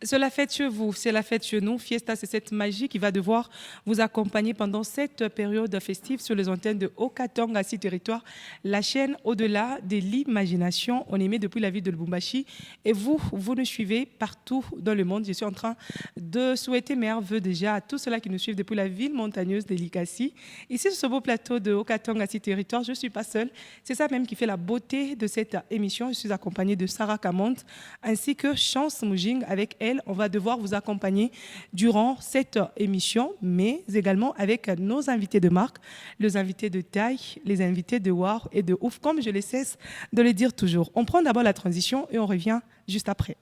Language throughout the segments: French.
C'est la fête chez vous, c'est la fête chez nous. Fiesta, c'est cette magie qui va devoir vous accompagner pendant cette période festive sur les antennes de Okatonga, Assis Territoire, la chaîne au-delà de l'imagination. On émet depuis la ville de Lubumbashi et vous nous suivez partout dans le monde. Je suis en train de souhaiter meilleurs vœux déjà à tous ceux-là qui nous suivent depuis la ville montagneuse de Likasi. Ici, sur ce beau plateau de Okatonga, Assis Territoire, je ne suis pas seule. C'est ça même qui fait la beauté de cette émission. Je suis accompagnée de Sarah Kamont ainsi que Chance Moujing. Avec elle, on va devoir vous accompagner durant cette émission, mais également avec nos invités de marque, les invités de taille, les invités de wow et de ouf, comme je ne cesse de le dire toujours. On prend d'abord la transition et on revient juste après.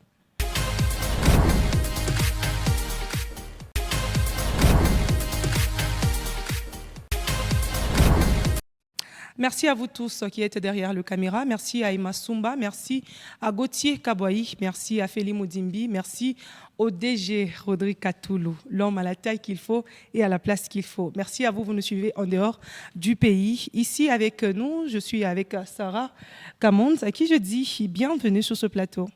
Merci à vous tous qui êtes derrière le caméra. Merci à Emma Sumba. Merci à Gauthier Kabouaï. Merci à Feli Moudimbi. Merci au DG Rodrigue Katoulou, l'homme à la taille qu'il faut et à la place qu'il faut. Merci à vous, vous nous suivez en dehors du pays. Ici avec nous, je suis avec Sarah Kamond, à qui je dis bienvenue sur ce plateau.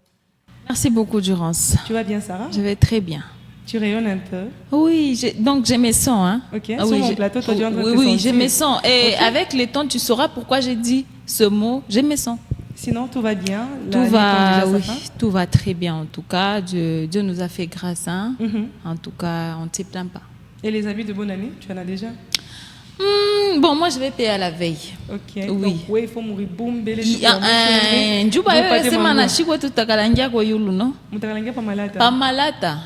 Merci beaucoup, Durance. Tu vas bien, Sarah? Je vais très bien. Tu rayonnes un peu. Oui, donc j'ai mes sons. Hein. Ok, ah, sur oui, mon plateau, toi, tu es en train de te Oui, sentir. j'ai mes sons. Et okay. Avec les temps, tu sauras pourquoi j'ai dit ce mot. J'ai mes sons. Sinon, tout va bien. Tout va, oui, tout va très bien en tout cas. Dieu nous a fait grâce. Hein. En tout cas, on ne s'y plaint pas. Et les amis de bonne année, tu en as déjà? Bon, moi, je vais payer à la veille. Ok. Oui. Donc, oui, il faut mourir. Boum, belle. Njuba c'est mana shiko tutakalangia kwa yulu no. Mutakalangia pa malata. Pa malata.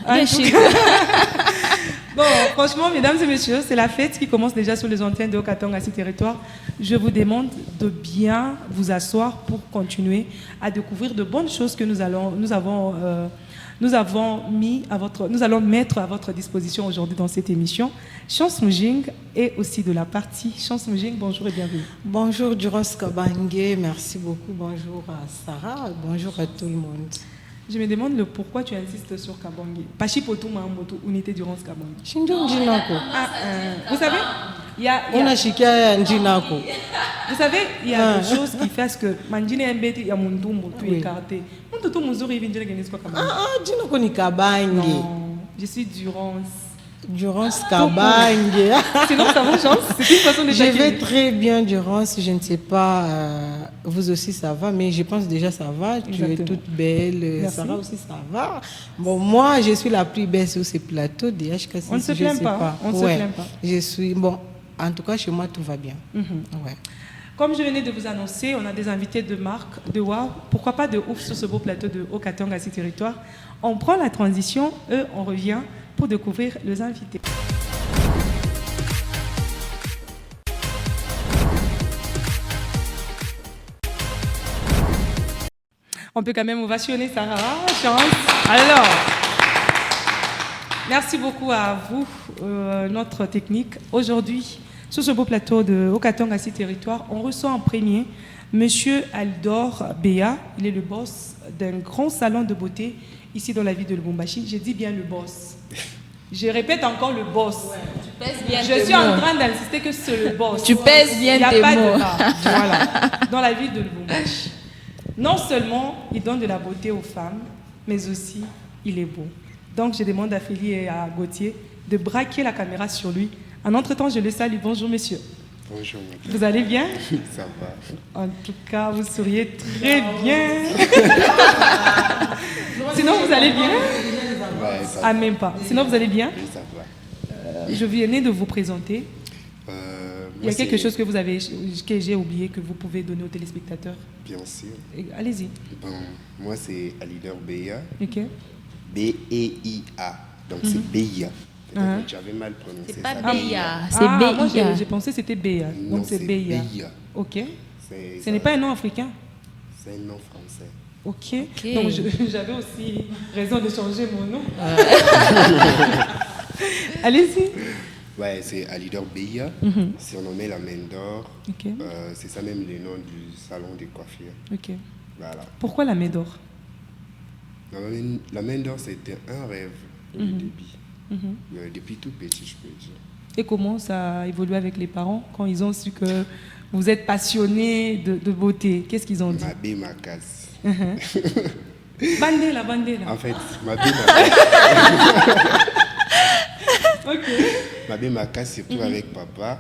Bon, franchement, mesdames et messieurs, c'est la fête qui commence déjà sur les antennes de Okatonga, Assis Territoire. Je vous demande de bien vous asseoir pour continuer à découvrir de bonnes choses que nous allons mettre à votre disposition aujourd'hui dans cette émission. Chance Moujing est aussi de la partie. Chance Moujing, bonjour et bienvenue. Bonjour Durance Kabange, merci beaucoup. Bonjour à Sarah, bonjour à tout le monde. Je me demande le pourquoi tu insistes sur Kabange. Pachi Poto Mahamoto, unité Durance Kabange. Vous savez, il y a vous savez, il y a des choses qui font que Mandine Mbeti, il y a mon tour écarté. Non, je suis Durance. Durance Kabange. Sinon, ça va, Chance? C'est une façon de Je vais très bien, Durance. Je ne sais pas, vous aussi ça va, mais je pense déjà ça va. Tu es toute belle. Merci. Sarah aussi ça va. Bon, moi, je suis la plus belle sur ces plateaux. On ne se plaint pas. On ne se plaint pas. Je suis, bon, en tout cas, chez moi, tout va bien. Ouais. Comme je venais de vous annoncer, on a des invités de marque, de wow, pourquoi pas de ouf sur ce beau plateau de Okatonga, Assis Territoire. On prend la transition, on revient pour découvrir les invités. On peut quand même ovationner Sarah. Chance. Alors, merci beaucoup à vous, notre technique. Aujourd'hui, sur ce beau plateau de Okatonga, Assis Territoire, on reçoit en premier Monsieur Aldor Béa. Il est le boss d'un grand salon de beauté ici dans la ville de Lubumbashi. Je dis bien le boss. Je répète encore le boss. Ouais, tu pèses bien Je suis en train d'insister que c'est le boss. Tu pèses bien tes mots. Il n'y a pas de mal. Voilà. Dans la ville de Lubumbashi. Non seulement il donne de la beauté aux femmes, mais aussi il est beau. Donc je demande à Feli et à Gauthier de braquer la caméra sur lui. En entre-temps, je le salue. Bonjour, messieurs. Bonjour. Vous allez bien? Ça va. En tout cas, vous souriez très bien. Sinon, vous allez bien? Ouais, ah, même pas. Sinon, vous allez bien? Oui, ça va. Je venais de vous présenter. Il y a quelque chose que j'ai oublié que vous pouvez donner aux téléspectateurs. Bien sûr. Allez-y. Bon, moi, c'est Alidor Béa. Ok. B-E-I-A. Donc, c'est Béa. Peut-être que j'avais mal prononcé. C'est pas ça. Béa, c'est Béa. Moi, j'ai pensé que c'était Béa. Donc, c'est Béa. Ok. Ce n'est pas un nom africain? C'est un nom français. Ok. Donc, j'avais aussi raison de changer mon nom. Allez-y. Ouais, c'est Alidor Béa. Si on nommait la main d'or, c'est ça même le nom du salon de coiffure. Ok. Voilà. Pourquoi la main d'or? La main d'or, c'était un rêve au début. Depuis tout petit, je peux dire. Et comment ça a évolué avec les parents quand ils ont su que vous êtes passionné de beauté? Qu'est-ce qu'ils ont dit? Ma baie, ma casse. Bandela. En fait, Mabé Maka, surtout avec papa,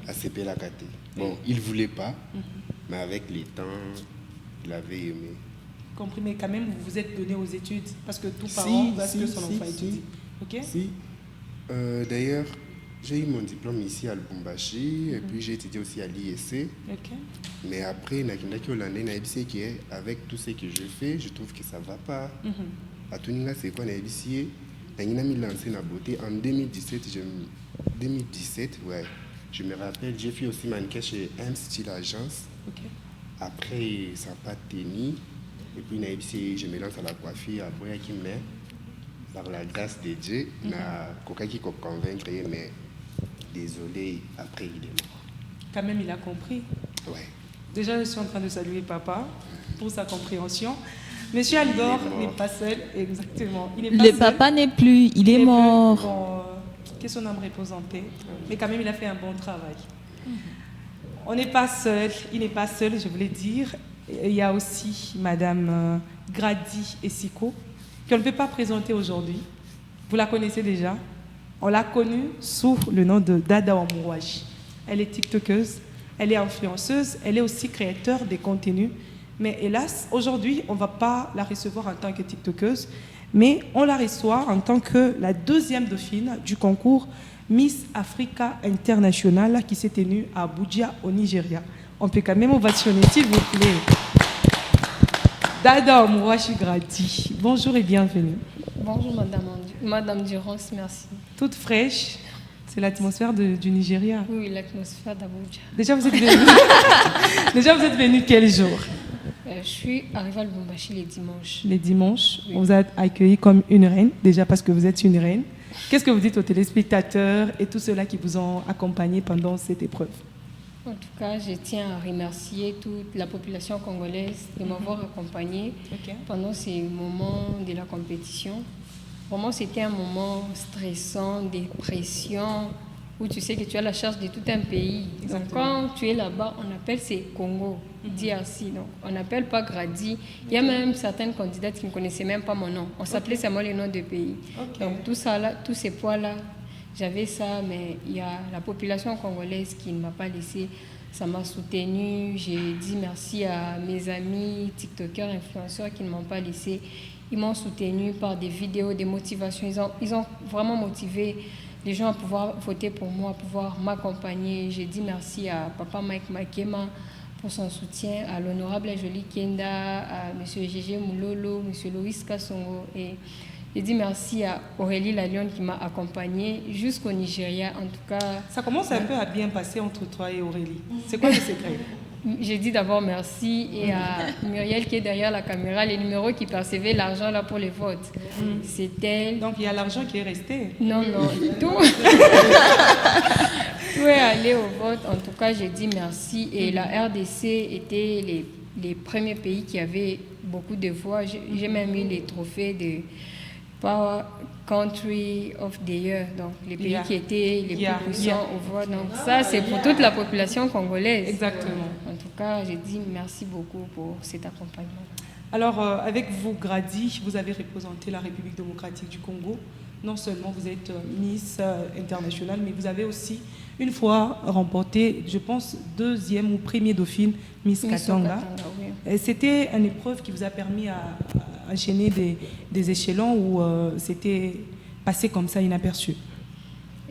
a CP la Kate. Bon, il ne voulait pas, mais avec les temps, il avait aimé. Compris, mais quand même, vous vous êtes donné aux études, parce que tout parent veut que son enfant étudie. Ok? Si. D'ailleurs, j'ai eu mon diplôme ici à Lubumbashi, et puis j'ai étudié aussi à l'IEC. Ok. Mais après, avec tout ce que je fais, je trouve que ça ne va pas. À tout niveau, c'est quoi l'IEC? Je me lancé dans la beauté en 2017. Ouais. Je me rappelle, j'ai fait aussi mannequin chez M Style Agence. Ok. Après, ça n'a pas tenu. Et puis, je me lance à la coiffure. Après, par la grâce de Dieu, je suis convaincre, mais désolé, après, il est mort. Quand même, il a compris. Ouais. Déjà, je suis en train de saluer papa pour sa compréhension. Monsieur Aldor n'est pas seul, exactement. Il n'est pas Le seul. papa n'est plus, il est mort. Bon, que son âme repose en paix. Mais quand même, il a fait un bon travail. On n'est pas seul, il n'est pas seul, je voulais dire. Il y a aussi Madame Grady Essiko, qu'on ne peut pas présenter aujourd'hui. Vous la connaissez déjà. On l'a connue sous le nom de Dada Wamouaji. Elle est tiktokeuse, elle est influenceuse, elle est aussi créateur de contenus. Mais hélas, aujourd'hui, on ne va pas la recevoir en tant que tiktokeuse, mais on la reçoit en tant que la deuxième dauphine du concours Miss Africa International qui s'est tenu à Abuja, au Nigeria. On peut quand même ovationner, s'il vous plaît. Dada Wamouaji Grady, bonjour et bienvenue. Bonjour Madame Durance, merci. Toute fraîche, c'est l'atmosphère du Nigeria. Oui, l'atmosphère d'Abuja. Déjà, vous êtes venu quel jour? Je suis arrivée à Lubumbashi les dimanches. Les dimanches, oui. On vous a accueilli comme une reine, déjà parce que vous êtes une reine. Qu'est-ce que vous dites aux téléspectateurs et tous ceux-là qui vous ont accompagné pendant cette épreuve? En tout cas, je tiens à remercier toute la population congolaise de m'avoir accompagnée pendant ces moments de la compétition. Vraiment, c'était un moment stressant, de pression, où tu sais que tu as la charge de tout un pays. Donc, quand tu es là-bas, on appelle ces Congo, DRC. Donc, on n'appelle pas Grady. Il y a même certaines candidates qui ne connaissaient même pas mon nom. On s'appelait seulement les noms de pays. Donc, tout ça là, tous ces poids-là, j'avais ça, mais il y a la population congolaise qui ne m'a pas laissé. Ça m'a soutenue. J'ai dit merci à mes amis, tiktokers, influenceurs qui ne m'ont pas laissé. Ils m'ont soutenue par des vidéos, des motivations. Ils ont vraiment motivé les gens à pouvoir voter pour moi, à pouvoir m'accompagner. J'ai dit merci à Papa Mike Makema pour son soutien, à l'honorable Jolie Kenda, à M. Gégé Moulolo, M. Loïs Kassongo. Et j'ai dit merci à Aurélie Lalion qui m'a accompagnée jusqu'au Nigeria. En tout cas, ça commence un peu à bien passer entre toi et Aurélie. C'est quoi le secret? J'ai dit d'abord merci et à Muriel qui est derrière la caméra, les numéros qui percevaient l'argent là pour les votes. C'est elle. Donc il y a l'argent qui est resté? Non, tout. Tout est allé au vote. En tout cas, j'ai dit merci. Et la RDC était les premiers pays qui avaient beaucoup de voix. J'ai même eu les trophées de Power Country of the Year, donc les pays qui étaient les plus puissants au vote. Donc ça, c'est pour toute la population congolaise. Exactement. En tout cas, j'ai dit merci beaucoup pour cet accompagnement. Alors, avec vous, Grady, vous avez représenté la République démocratique du Congo. Non seulement vous êtes Miss internationale, mais vous avez aussi une fois remporté, je pense, deuxième ou premier dauphine, Miss Katanga. Oui. C'était une épreuve qui vous a permis à enchaîner des échelons où c'était passé comme ça inaperçu?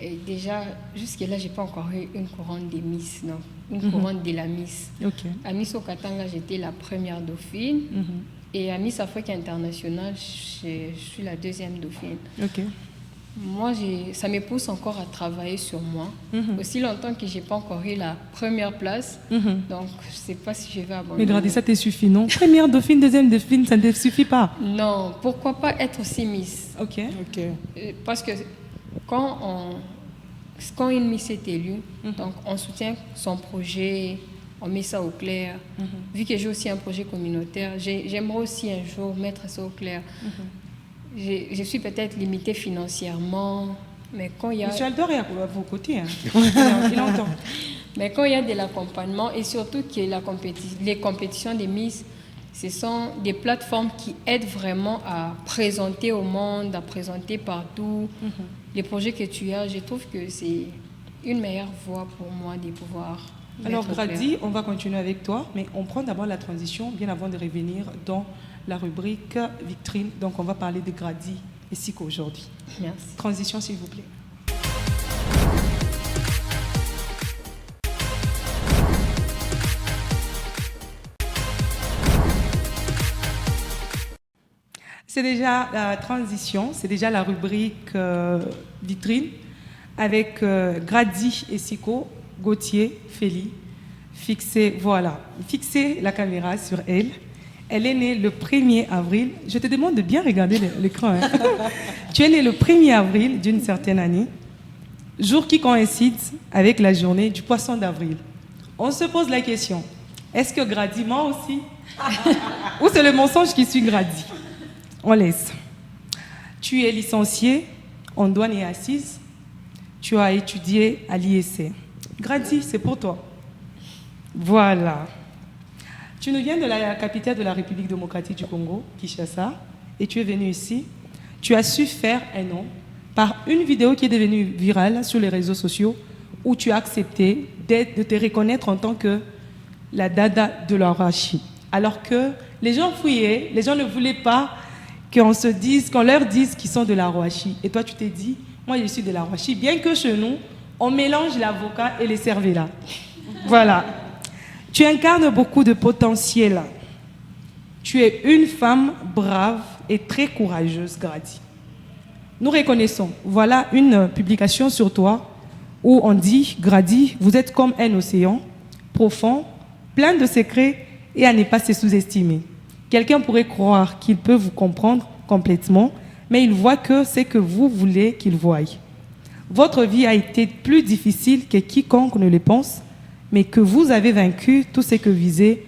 Et déjà, jusque-là, je n'ai pas encore eu une couronne de Miss, non. Une couronne de la Miss. À Miss Okatanga, j'étais la première dauphine. Et à Miss Afrique Internationale, je suis la deuxième dauphine. Moi, ça me pousse encore à travailler sur moi. Aussi longtemps que je n'ai pas encore eu la première place. Donc, je ne sais pas si je vais abandonner. Mais Grady, ça te suffit, non? Première dauphine, deuxième dauphine, ça ne te suffit pas? Non, pourquoi pas être aussi Miss? Parce que quand une Miss est élue, donc on soutient son projet, on met ça au clair. Vu que j'ai aussi un projet communautaire, j'aimerais aussi un jour mettre ça au clair. Je suis peut-être limitée financièrement, mais quand il y a... Monsieur Aldor est à vos côtés, hein. Il entend. Mais quand il y a de l'accompagnement et surtout que les compétitions des Miss, Ce sont des plateformes qui aident vraiment à présenter au monde, à présenter partout les projets que tu as. Je trouve que c'est une meilleure voie pour moi de pouvoir... Alors Grady, on va continuer avec toi, mais on prend d'abord la transition bien avant de revenir dans la rubrique vitrine. Donc on va parler de Grady et Siko aujourd'hui. Merci. Transition s'il vous plaît. C'est déjà la transition, c'est déjà la rubrique vitrine avec Grady et Siko, Gauthier, Félie. Fixez la caméra sur elle. Elle est née le 1er avril. Je te demande de bien regarder l'écran. Hein. Tu es née le 1er avril d'une certaine année, jour qui coïncide avec la journée du poisson d'avril. On se pose la question, est-ce que Grady ment aussi? Ou c'est le mensonge qui suit Grady? On laisse. Tu es licenciée en douane et assises. Tu as étudié à l'IEC. Grady, c'est pour toi. Voilà. Tu nous viens de la capitale de la République démocratique du Congo, Kinshasa, et tu es venu ici. Tu as su faire un nom par une vidéo qui est devenue virale sur les réseaux sociaux où tu as accepté de te reconnaître en tant que la dada de l'Arachi. Alors que les gens fouillaient, les gens ne voulaient pas qu'on leur dise qu'ils sont de l'Arachi. Et toi, tu t'es dit, moi, je suis de l'Arachi, bien que chez nous, on mélange l'avocat et les cervelas. Voilà. Tu incarnes beaucoup de potentiel. Tu es une femme brave et très courageuse, Grady. Nous reconnaissons. Voilà une publication sur toi où on dit, Grady, vous êtes comme un océan profond, plein de secrets et à ne pas se sous-estimer. Quelqu'un pourrait croire qu'il peut vous comprendre complètement, mais il voit que c'est que vous voulez qu'il voie. Votre vie a été plus difficile que quiconque ne le pense, mais que vous avez vaincu tout ce que visait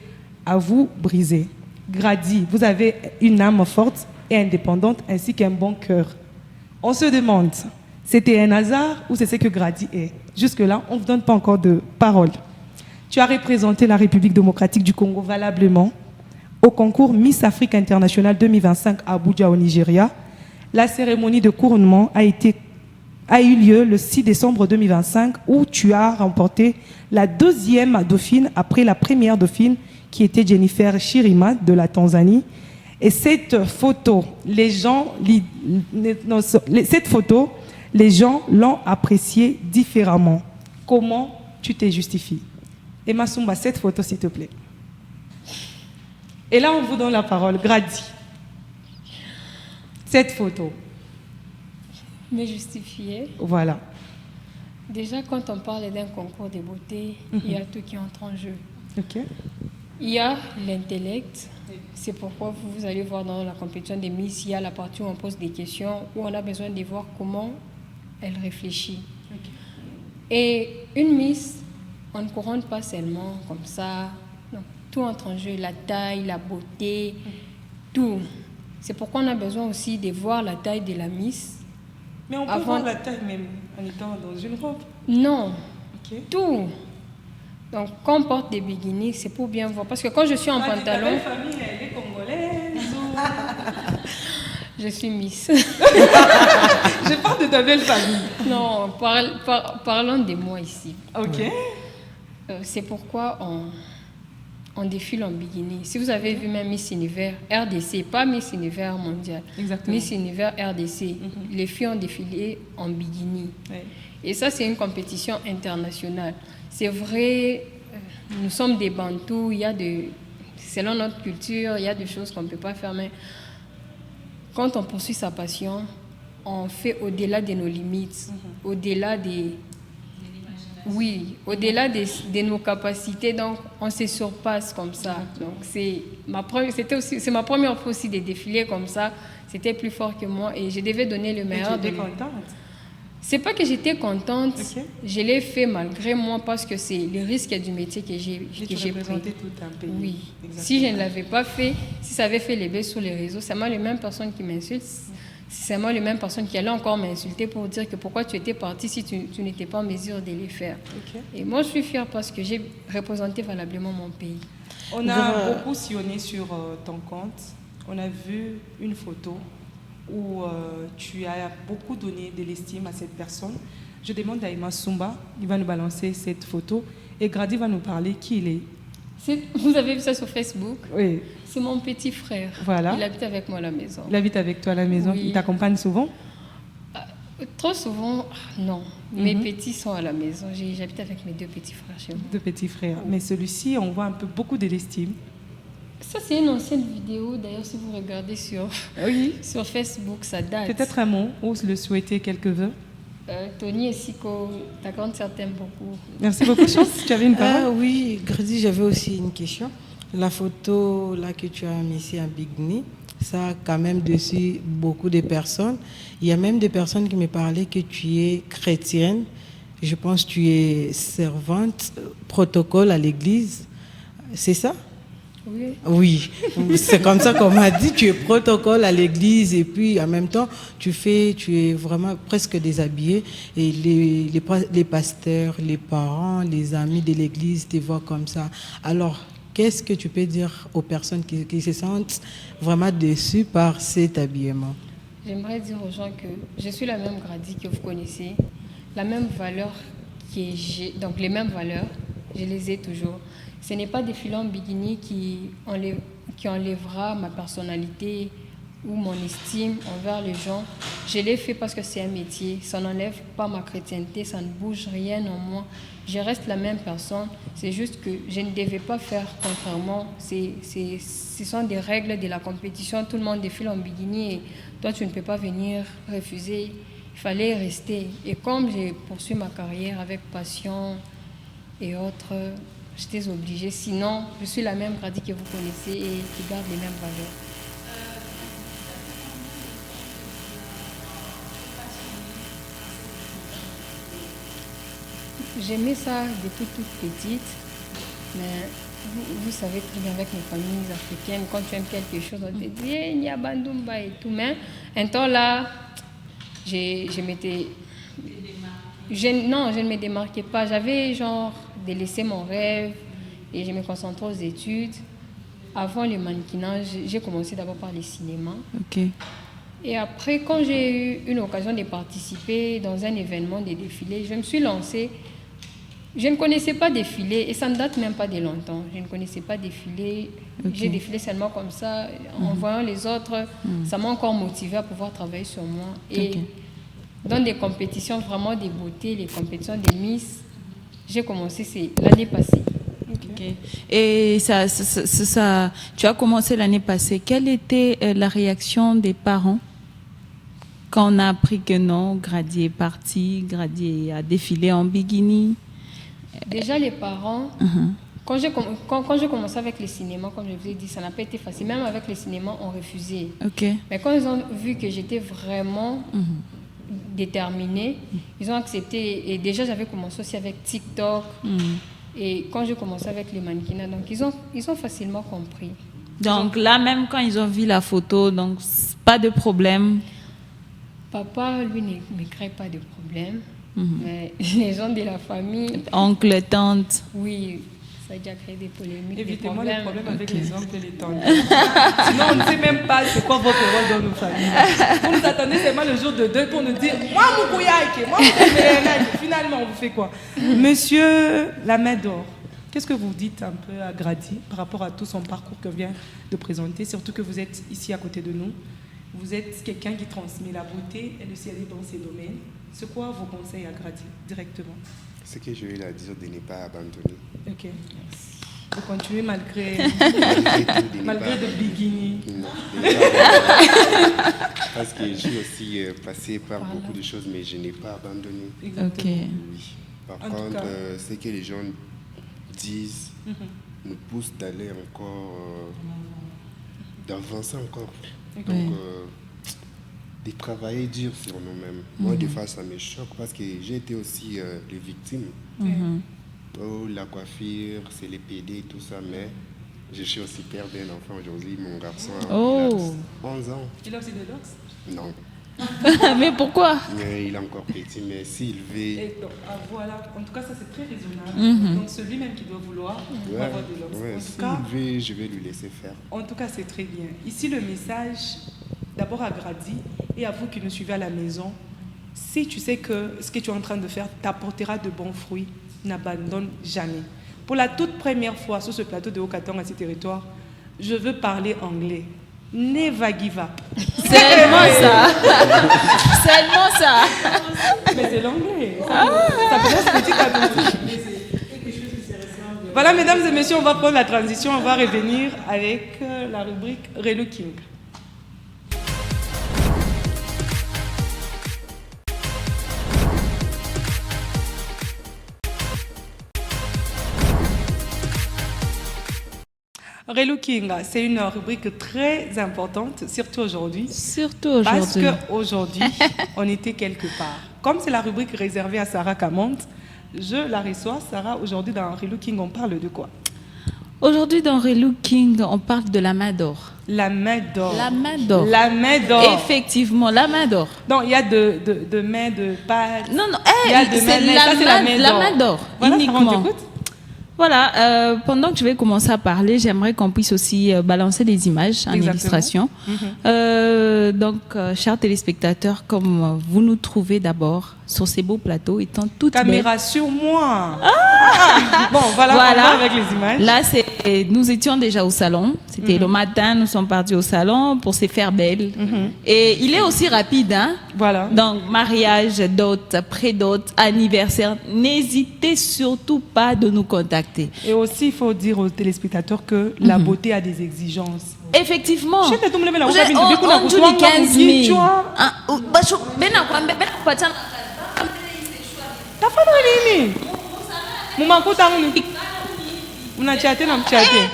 à vous briser. Grady, vous avez une âme forte et indépendante ainsi qu'un bon cœur. On se demande, c'était un hasard ou c'est ce que Grady est? Jusque-là, on ne vous donne pas encore de parole. Tu as représenté la République démocratique du Congo valablement au concours Miss Afrique International 2025 à Abuja au Nigeria. La cérémonie de couronnement a eu lieu le 6 décembre 2025 où tu as remporté la deuxième dauphine après la première dauphine qui était Jennifer Chirima de la Tanzanie. Et cette photo, les gens l'ont appréciée différemment. Comment tu t'es justifié? Emma Sumba, cette photo s'il te plaît. Et là, on vous donne la parole. Grady, cette photo. Me justifier. Voilà. Déjà, quand on parle d'un concours de beauté, il y a tout qui entre en jeu. Ok. Il y a l'intellect. C'est pourquoi vous allez voir dans la compétition des Miss, il y a la partie où on pose des questions, où on a besoin de voir comment elle réfléchit. Okay. Et une Miss, on ne couronne pas seulement comme ça. Non. Tout entre en jeu, la taille, la beauté, tout. C'est pourquoi on a besoin aussi de voir la taille de la Miss. Mais on peut voir la taille même en étant dans une robe? Non, okay. Tout. Donc quand on porte des bikinis, c'est pour bien voir. Parce que quand je suis en pantalon... Ta famille, elle est congolaise ou... Je suis Miss. Je parle de ta belle famille. Non, parlons de moi ici. Ok. C'est pourquoi on défile en bikini. Si vous avez vu même Miss Univers RDC, pas Miss Univers mondial, exactement. Miss Univers RDC, les filles ont défilé en bikini. Ouais. Et ça, c'est une compétition internationale. C'est vrai, nous sommes des Bantous, selon notre culture, il y a des choses qu'on ne peut pas faire, mais quand on poursuit sa passion, on fait au-delà de nos limites, au-delà de nos capacités, donc on se surpasse comme ça. Donc c'est ma première fois aussi de défiler comme ça. C'était plus fort que moi et je devais donner le meilleur. Et tu étais contente? C'est pas que j'étais contente, okay. Je l'ai fait malgré moi parce que c'est le risque du métier que j'ai représenté tout un pays. Oui. Exactement. Si je ne l'avais pas fait, si ça avait fait les baisses sur les réseaux, c'est moi les mêmes personnes qui m'insultent. C'est moi les mêmes personnes qui allaient encore m'insulter pour dire que pourquoi tu étais partie si tu n'étais pas en mesure de les faire. Okay. Et moi, je suis fière parce que j'ai représenté valablement mon pays. On a beaucoup sillonné sur ton compte. On a vu une photo où tu as beaucoup donné de l'estime à cette personne. Je demande à Emma Sumba, il va nous balancer cette photo et Grady va nous parler qui il est. Vous avez vu ça sur Facebook? Oui. C'est mon petit frère. Voilà. Il habite avec moi à la maison. Il habite avec toi à la maison. Oui. Il t'accompagne souvent? Trop souvent, non. Mes petits sont à la maison. J'habite avec mes 2 petits frères chez moi. 2 petits frères. Mais celui-ci, on voit un peu beaucoup de l'estime. Ça, c'est une ancienne vidéo. D'ailleurs, si vous regardez sur Facebook, ça date. Peut-être un mot ou le souhaiter quelques vœux. Tony et Siko, ta grande sœur t'aime beaucoup. Merci beaucoup, Chance. Tu avais une parole? Ah oui, Grady, j'avais aussi une question. La photo là que tu as mise ici à Bigny, ça a quand même dessus beaucoup de personnes. Il y a même des personnes qui me parlaient que tu es chrétienne. Je pense que tu es servante, protocole à l'église. C'est ça? Oui. Oui, c'est comme ça qu'on m'a dit, tu es protocole à l'église et puis en même temps, tu es vraiment presque déshabillé et les pasteurs, les parents, les amis de l'église te voient comme ça. Alors, qu'est-ce que tu peux dire aux personnes qui se sentent vraiment déçues par cet habillement? J'aimerais dire aux gens que je suis la même Grady que vous connaissez, la même valeur donc les mêmes valeurs, je les ai toujours. Ce n'est pas défiler en bikini qui enlèvera ma personnalité ou mon estime envers les gens. Je l'ai fait parce que c'est un métier. Ça n'enlève pas ma chrétienté, ça ne bouge rien en moi. Je reste la même personne. C'est juste que je ne devais pas faire contrairement. Ce sont des règles de la compétition. Tout le monde défile en bikini et toi, tu ne peux pas venir refuser. Il fallait rester. Et comme j'ai poursuivi ma carrière avec passion et autres, j'étais obligée. Sinon, je suis la même Grady que vous connaissez et qui garde les mêmes valeurs. J'aimais ça depuis toute petite, mais vous savez très bien avec les familles africaines, quand tu aimes quelque chose, on te dit hey, il y a Bandumba et tout. Mais un temps là, je ne me démarquais pas. J'avais genre délaissé mon rêve et je me concentrais aux études. Avant le mannequinage, j'ai commencé d'abord par le cinéma. Ok. Et après, quand j'ai eu une occasion de participer dans un événement de défilé, je me suis lancée. Je ne connaissais pas défiler et ça ne date même pas de longtemps. Je ne connaissais pas défiler. Okay. J'ai défilé seulement comme ça. En voyant les autres, ça m'a encore motivée à pouvoir travailler sur moi. Et dans des compétitions vraiment de beauté, les compétitions des Miss, j'ai commencé l'année passée. Okay. Et tu as commencé l'année passée. Quelle était la réaction des parents quand on a appris que non, Grady est parti, Grady a défilé en bikini? Déjà, les parents, quand j'ai commencé avec le cinéma, comme je vous ai dit, ça n'a pas été facile. Même avec le cinéma, on refusait. Okay. Mais quand ils ont vu que j'étais vraiment déterminée, ils ont accepté. Et déjà, j'avais commencé aussi avec TikTok. Et quand j'ai commencé avec les mannequinats, donc ils ont facilement compris. Donc là, même quand ils ont vu la photo, donc pas de problème. Papa, lui, ne crée pas de problème. Mais les gens de la famille... Oncle, tante. Oui, ça a déjà créé des polémiques. Évitez-moi les problèmes avec les oncles et les tantes. Sinon, on ne sait même pas c'est quoi votre rôle dans nos familles. Vous nous attendez seulement le jour de deuil pour nous dire « Moi, Moukouyaïke, moi, Moukouyaïke ». Finalement, on vous fait quoi? Monsieur la main d'or, qu'est-ce que vous dites un peu à Grady par rapport à tout son parcours que vient de présenter, surtout que vous êtes ici à côté de nous? Vous êtes quelqu'un qui transmet la beauté et le sérieux dans ces domaines. C'est quoi vos conseils à Grady directement? Ce que je vais leur dire de ne pas abandonner. Ok. Vous continuez malgré malgré le bikini. Non, parce que j'ai aussi passé par beaucoup de choses, mais je n'ai pas abandonné. Exactement. Okay. Oui. Par contre, ce que les gens disent nous pousse d'aller encore, d'avancer encore. Donc, de travailler dur sur nous-mêmes. Moi, des fois, ça me choque parce que j'ai été aussi les victimes. Oh, la coiffure, c'est les PD, tout ça, mais je suis aussi père d'un enfant aujourd'hui. Mon garçon a 11 ans. Il a aussi des locks? Non. Mais pourquoi? Mais il est encore petit, mais s'il veut... Et donc, voilà, en tout cas, ça c'est très raisonnable. Donc, celui-même qui doit vouloir Ouais, avoir de l'os. ouais, En tout s'il cas, veut, je vais lui laisser faire. En tout cas, c'est très bien. Ici, le message, d'abord à Grady et à vous qui nous suivez à la maison, si tu sais que ce que tu es en train de faire t'apportera de bons fruits, n'abandonne jamais. Pour la toute première fois sur ce plateau de Haut-Katanga, à ce territoire, je veux parler anglais. Never give up. Seulement ça. Seulement ça. Mais c'est l'anglais. Ça peut être petit à petit. Voilà, mesdames et messieurs, on va prendre la transition, on va revenir avec la rubrique Relooking. Relooking, c'est une rubrique très importante, surtout aujourd'hui. Surtout Parce aujourd'hui. qu'aujourd'hui, on était quelque part. Comme c'est la rubrique réservée à Sarah Kamant, je la reçois. Sarah, aujourd'hui dans Relooking, on parle de quoi? Aujourd'hui, dans Relooking, on parle de la main d'or. La main d'or. La main d'or. La main d'or. Effectivement, la main d'or. Donc, il y a de main de pâte. Non, non, Il y a de c'est main, la, ça, c'est la main d'or, Voilà, Sarah, on uniquement. t'écoute. Voilà, pendant que je vais commencer à parler, j'aimerais qu'on puisse aussi balancer des images en Exactement. illustration. Donc, chers téléspectateurs, comme vous nous trouvez d'abord sur ces beaux plateaux, étant toutes Caméra belles. sur moi. Bon, voilà, Voilà. on va avec les images. Là, nous étions déjà au salon. C'était le matin, nous sommes partis au salon pour se faire belle. Et il est aussi rapide, hein? Voilà. Donc, mariage, dot, pré-dot, anniversaire, n'hésitez surtout pas de nous contacter. Et aussi, il faut dire aux téléspectateurs que la beauté a des exigences. Effectivement. Je t'ai tombé là, On on a joue les 15 000. Tafano nini? Mumakuta ngini? Unachate na mchate.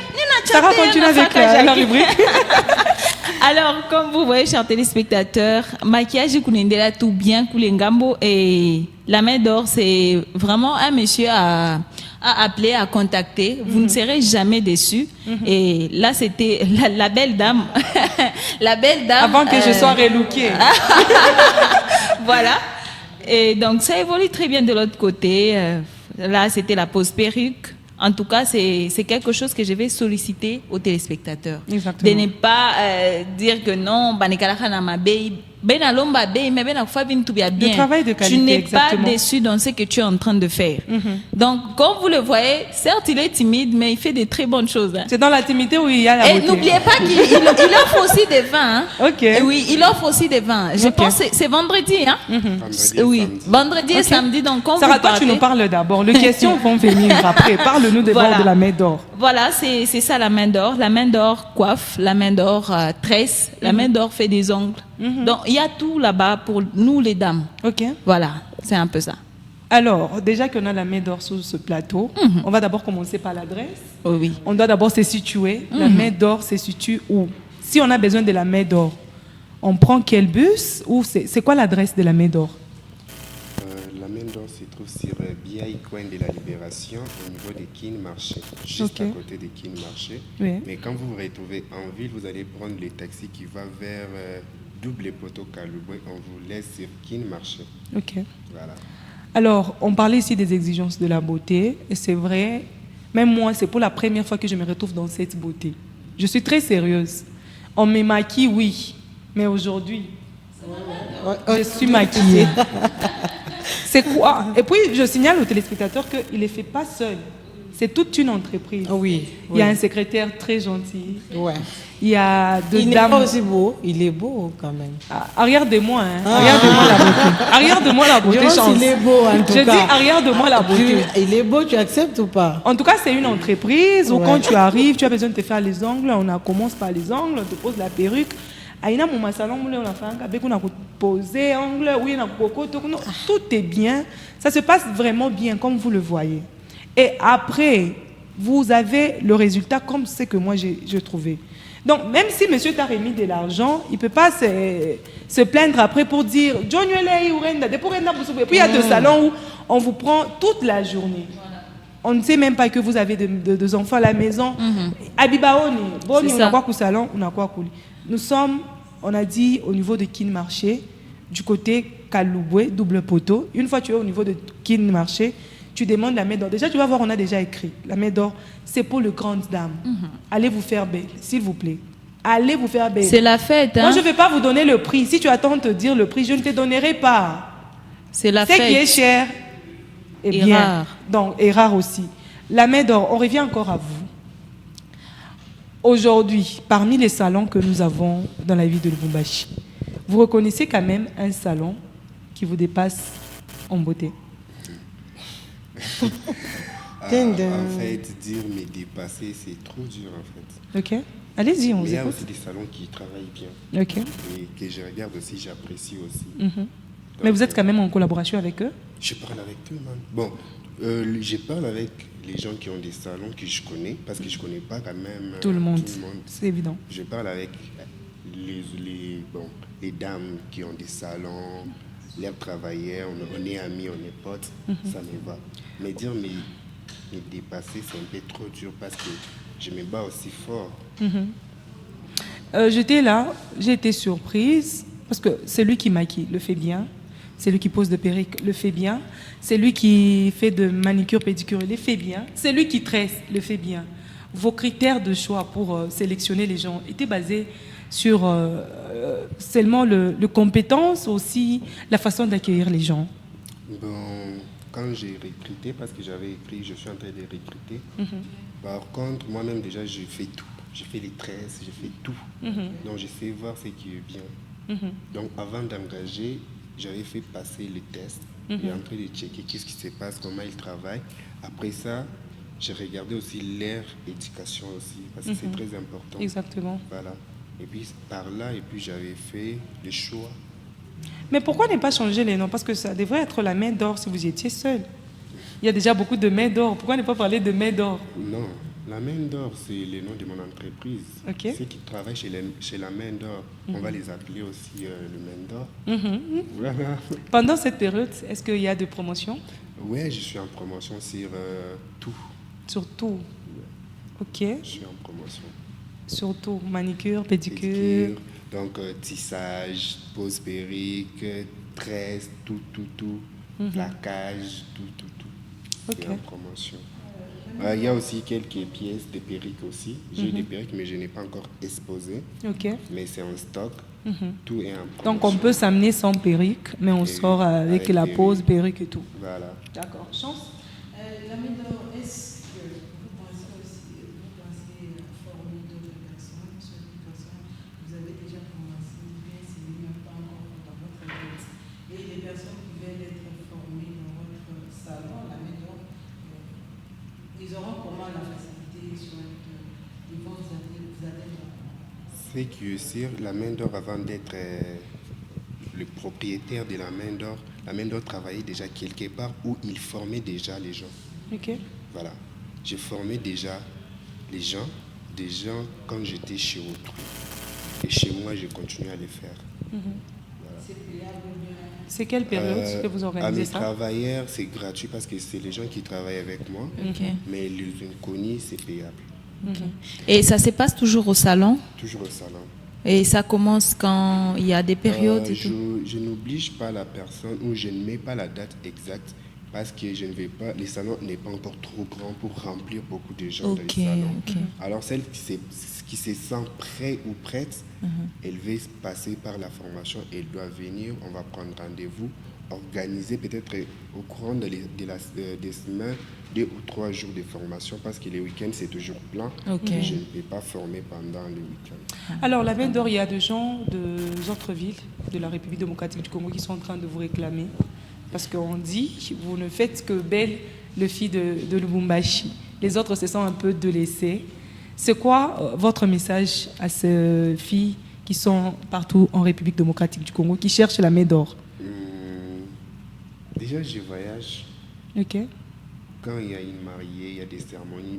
Sarah continue avec la rubrique. Alors, comme vous voyez, chers téléspectateurs, maquillage Kunendela tout bien, Koulengambo, et la main d'or, c'est vraiment un monsieur à appeler, à contacter. Vous ne serez jamais déçus. Et là, c'était la belle dame. La belle dame. Avant que je sois relookée. Voilà. Et donc, ça évolue très bien de l'autre côté. Là, c'était la pose perruque. En tout cas, c'est quelque chose que je vais solliciter aux téléspectateurs. Exactement. De ne pas dire que non, Le travail de qualité, tu n'es exactement. pas déçu dans ce que tu es en train de faire. Donc, comme vous le voyez, certes, il est timide, mais il fait de très bonnes choses. Hein. C'est dans la timidité où il y a la Et beauté. n'oubliez pas qu'il il offre aussi des vins. Hein. Ok. Et oui, il offre aussi des vins. Je Ok. pense que c'est vendredi. Hein. Vendredi et Oui, samedi. vendredi et Ok. samedi. Donc, quand Sarah, vous toi, tu partez- nous parles d'abord. Les questions vont venir après. Parle-nous d'abord Voilà. de la main d'or. Voilà, c'est ça la main d'or. La main d'or coiffe, la main d'or tresse, la main d'or fait des ongles. Donc, il y a tout là-bas pour nous les dames. Ok. Voilà, c'est un peu ça. Alors, déjà qu'on a la main d'or sur ce plateau, on va d'abord commencer par l'adresse. Oh oui. On doit d'abord se situer. La main d'or se situe où? Si on a besoin de la main d'or, on prend quel bus ou c'est quoi l'adresse de la main d'or? La main d'or se trouve sur Biaï, coin de la Libération, au niveau de Kin Marché, juste à Ok. côté de Kin Marché. Oui. Mais quand vous vous retrouvez en ville, vous allez prendre le taxi qui va vers Double Poteau Kalouboué. On vous laisse sur Kin Marché. Ok. Voilà. Alors, on parlait ici des exigences de la beauté, et c'est vrai, même moi, c'est pour la première fois que je me retrouve dans cette beauté. Je suis très sérieuse. On me maquille, oui, mais aujourd'hui, je suis maquillée. C'est quoi? Et puis, je signale aux téléspectateurs qu'il ne le fait pas seul. C'est toute une entreprise. Oui. Il y a un secrétaire très gentil. Ouais. Il y a deux Il n'est dames. pas aussi beau. Il est beau quand même. Ah, arrière de moi, hein. Arrière de moi la beauté. Arrière de moi la beauté, Je pense chance. qu'il est beau en tout Je cas. dis arrière de moi la beauté. Il est beau, tu acceptes ou pas? En tout cas, c'est une entreprise où Ouais. quand tu arrives, tu as besoin de te faire les ongles. Commence par les ongles, on te pose la perruque. Aïna mon salon, on a fait un on a posé ongles, oui, on a tout est bien. Ça se passe vraiment bien, comme vous le voyez. Et après, vous avez le résultat comme ce que moi j'ai trouvé. Donc, même si monsieur t'a remis de l'argent, il ne peut pas se plaindre après pour dire John Yolei ou Renda. Et puis il y a des salons où on vous prend toute la journée. On ne sait même pas que vous avez des enfants à la maison. Abibaoni, bon, C'est on ça. a quoi qu'au salon, on a quoi qu'au lit. Nous sommes, on a dit, au niveau de Kin Marché, du côté Kalouboué, double poteau. Une fois que tu es au niveau de Kin Marché, tu demandes la main d'or. Déjà, tu vas voir, on a déjà écrit. La main d'or, c'est pour les grandes dames. Allez vous faire belle, s'il vous plaît. Allez vous faire belle. C'est la fête. Hein? Moi, je ne vais pas vous donner le prix. Si tu attends de te dire le prix, je ne te donnerai pas. C'est la Ce fête. qui est cher est Et bien. rare. Donc, et rare aussi. La main d'or, on revient encore à vous. Aujourd'hui, parmi les salons que nous avons dans la ville de Lubumbashi, vous reconnaissez quand même un salon qui vous dépasse en beauté. En fait, dire me dépasser, c'est trop dur en fait. Ok. Allez-y, on Mais il vous y a écoute. aussi des salons qui travaillent bien Ok. et que je regarde aussi, j'apprécie aussi. Mais vous êtes quand même en collaboration avec eux. Je parle avec eux, man. Bon, je parle avec les gens qui ont des salons que je connais, parce que je ne connais pas quand même Tout le monde. C'est évident. Je parle avec les dames qui ont des salons, les travailleurs, on est amis, on est potes, ça me va. Mais dire me dépasser, c'est un peu trop dur parce que je me bats aussi fort. J'étais là, j'ai été surprise, parce que c'est lui qui maquille, le fait bien. C'est lui qui pose de perruque, le fait bien. C'est lui qui fait de manicure, pédicure, le fait bien. C'est lui qui tresse, le fait bien. Vos critères de choix pour sélectionner les gens étaient basés sur seulement le compétence, aussi la façon d'accueillir les gens. Bon, quand j'ai recruté, parce que j'avais écrit, je suis en train de recruter. Par contre, moi-même déjà, je fais tout. Je fais les tresses, je fais tout. Donc, je sais voir ce qui est bien. Donc, avant d'engager, j'avais fait passer les tests. Et en train de checker qu'est-ce qui se passe, comment ils travaillent. Après ça, j'ai regardé aussi leur éducation aussi, parce que c'est très important. Exactement. Voilà. Et puis, par là, et puis j'avais fait le choix. Mais pourquoi ne pas changer les noms? Parce que ça devrait être la main d'or si vous étiez seul. Il y a déjà beaucoup de mains d'or. Pourquoi ne pas parler de main d'or? Non, la main d'or, c'est le nom de mon entreprise. Ok. Ceux qui travaillent chez la main d'or, on va les appeler aussi le main d'or. Voilà. Pendant cette période, est-ce qu'il y a des promotions? Ouais, je suis en promotion sur tout. Surtout. Ok. Je suis en promotion. Surtout manicure, pédicure. Pédicure, donc tissage, pose perruque, tresse, tout. Plaquage, tout. Ok. C'est en promotion. Il y a aussi quelques pièces de perruques aussi. J'ai des perruques, mais je n'ai pas encore exposé. Ok. Mais c'est en stock. Tout est en promotion. Donc on peut s'amener sans perruque, mais on sort avec la perruque. pose, perruque et tout. Voilà. D'accord. Chance? La main d'or, est-ce que vous pensez former d'autres personnes, sur des personnes, vous avez déjà commencé, bien ce n'est même pas encore dans votre tête. Et les personnes qui veulent être formées dans votre salon, la main d'or, ils auront comment la facilité sur les bons adeptes? C'est que sur la main d'or, avant d'être le propriétaire de la main d'or travaillait déjà quelque part où il formait déjà les gens. Ok. Voilà. J'ai formé déjà les gens, des gens quand j'étais chez autrui. Et chez moi, je continue à les faire. C'est quelle période que vous À organisez mes ça? travailleurs, c'est gratuit parce que c'est les gens qui travaillent avec moi. Ok. Mais les inconnus, c'est payable. Et ça se passe toujours au salon? Toujours au salon. Et ça commence quand il y a des périodes et tout? Je n'oblige pas la personne ou je ne mets pas la date exacte parce que je ne vais pas, les salons n'est pas encore trop grand pour remplir beaucoup de gens dans les salons. Ok. Alors celle qui se sent prête ou prête, elle va passer par la formation, elle doit venir, on va prendre rendez-vous, organiser peut-être au courant des semaines 2 ou 3 jours de formation parce que les week-ends c'est toujours plein. Ok. Et je ne peux pas former pendant le week-end. Alors, la main d'or, il y a des gens des autres villes de la République démocratique du Congo qui sont en train de vous réclamer. Parce qu'on dit, vous ne faites que belle le fille de Lubumbashi. Les autres se sont un peu délaissés. C'est quoi votre message à ces filles qui sont partout en République démocratique du Congo, qui cherchent la main d'or? Déjà, je voyage. Ok. Quand il y a une mariée, il y a des cérémonies.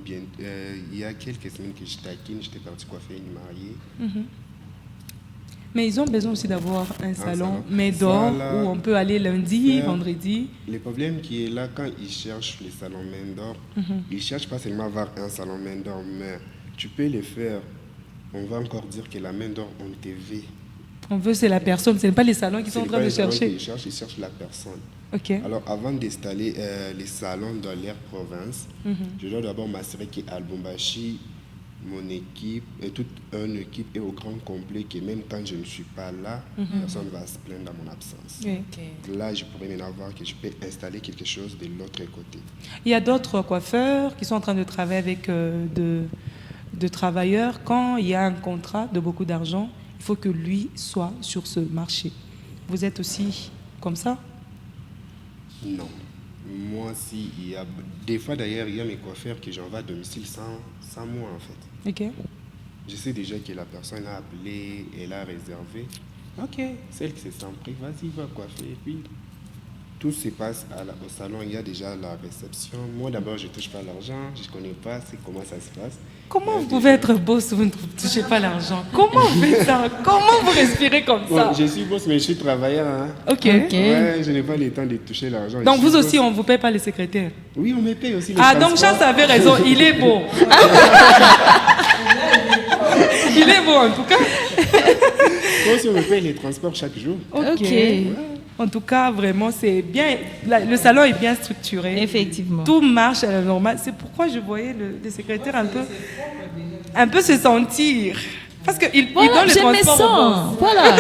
Il y a quelques semaines que j'étais à Kin, j'étais parti coiffer une mariée. Mais ils ont besoin aussi d'avoir un salon salon. main d'or Ça, là, où on peut aller lundi, faire- vendredi. Le problème qui est là, quand ils cherchent les salons main d'or, ils ne cherchent pas seulement à avoir un salon main d'or, mais tu peux le faire. On va encore dire que la main d'or, on te veut On veut, c'est la personne, ce n'est pas les salons qui sont en train de chercher. Ils cherchent la personne. Ok. Alors, avant d'installer les salons dans leur province, je dois d'abord m'assurer qu'à Lubumbashi, mon équipe, et toute une équipe est au grand complet, que même quand je ne suis pas là, personne ne va se plaindre à mon absence. Oui. Là, je pourrais maintenant voir que je peux installer quelque chose de l'autre côté. Il y a d'autres coiffeurs qui sont en train de travailler avec de travailleurs. Quand il y a un contrat de beaucoup d'argent, il faut que lui soit sur ce marché. Vous êtes aussi comme ça? Non. Moi, si, il y a des fois d'ailleurs, il y a mes coiffeurs que j'envoie à domicile sans moi en fait. Ok. Je sais déjà que la personne a appelé, elle a réservé. Ok, celle qui se sent pris, vas-y, va coiffer. Et puis, tout se passe au salon, il y a déjà la réception. Moi d'abord, je ne touche pas l'argent, je ne connais pas comment ça se passe. Comment vous pouvez être boss si vous ne touchez pas l'argent? Comment vous faites ça? Comment vous respirez comme ça? Bon, je suis boss, mais je suis travailleur. Hein. Ok. Ouais, je n'ai pas le temps de toucher l'argent. Donc vous aussi, on ne vous paye pas les secrétaires? Oui, on me paye aussi les Ah, donc Chance avait raison, il est beau. Il est beau en tout cas. Moi aussi, on me paye les transports chaque jour. Ok. Ouais. En tout cas, vraiment, c'est bien. Le salon est bien structuré. Effectivement. Tout marche à la normale. C'est pourquoi je voyais le secrétaire un peu se sentir. Parce qu'il donne le transport. Voilà.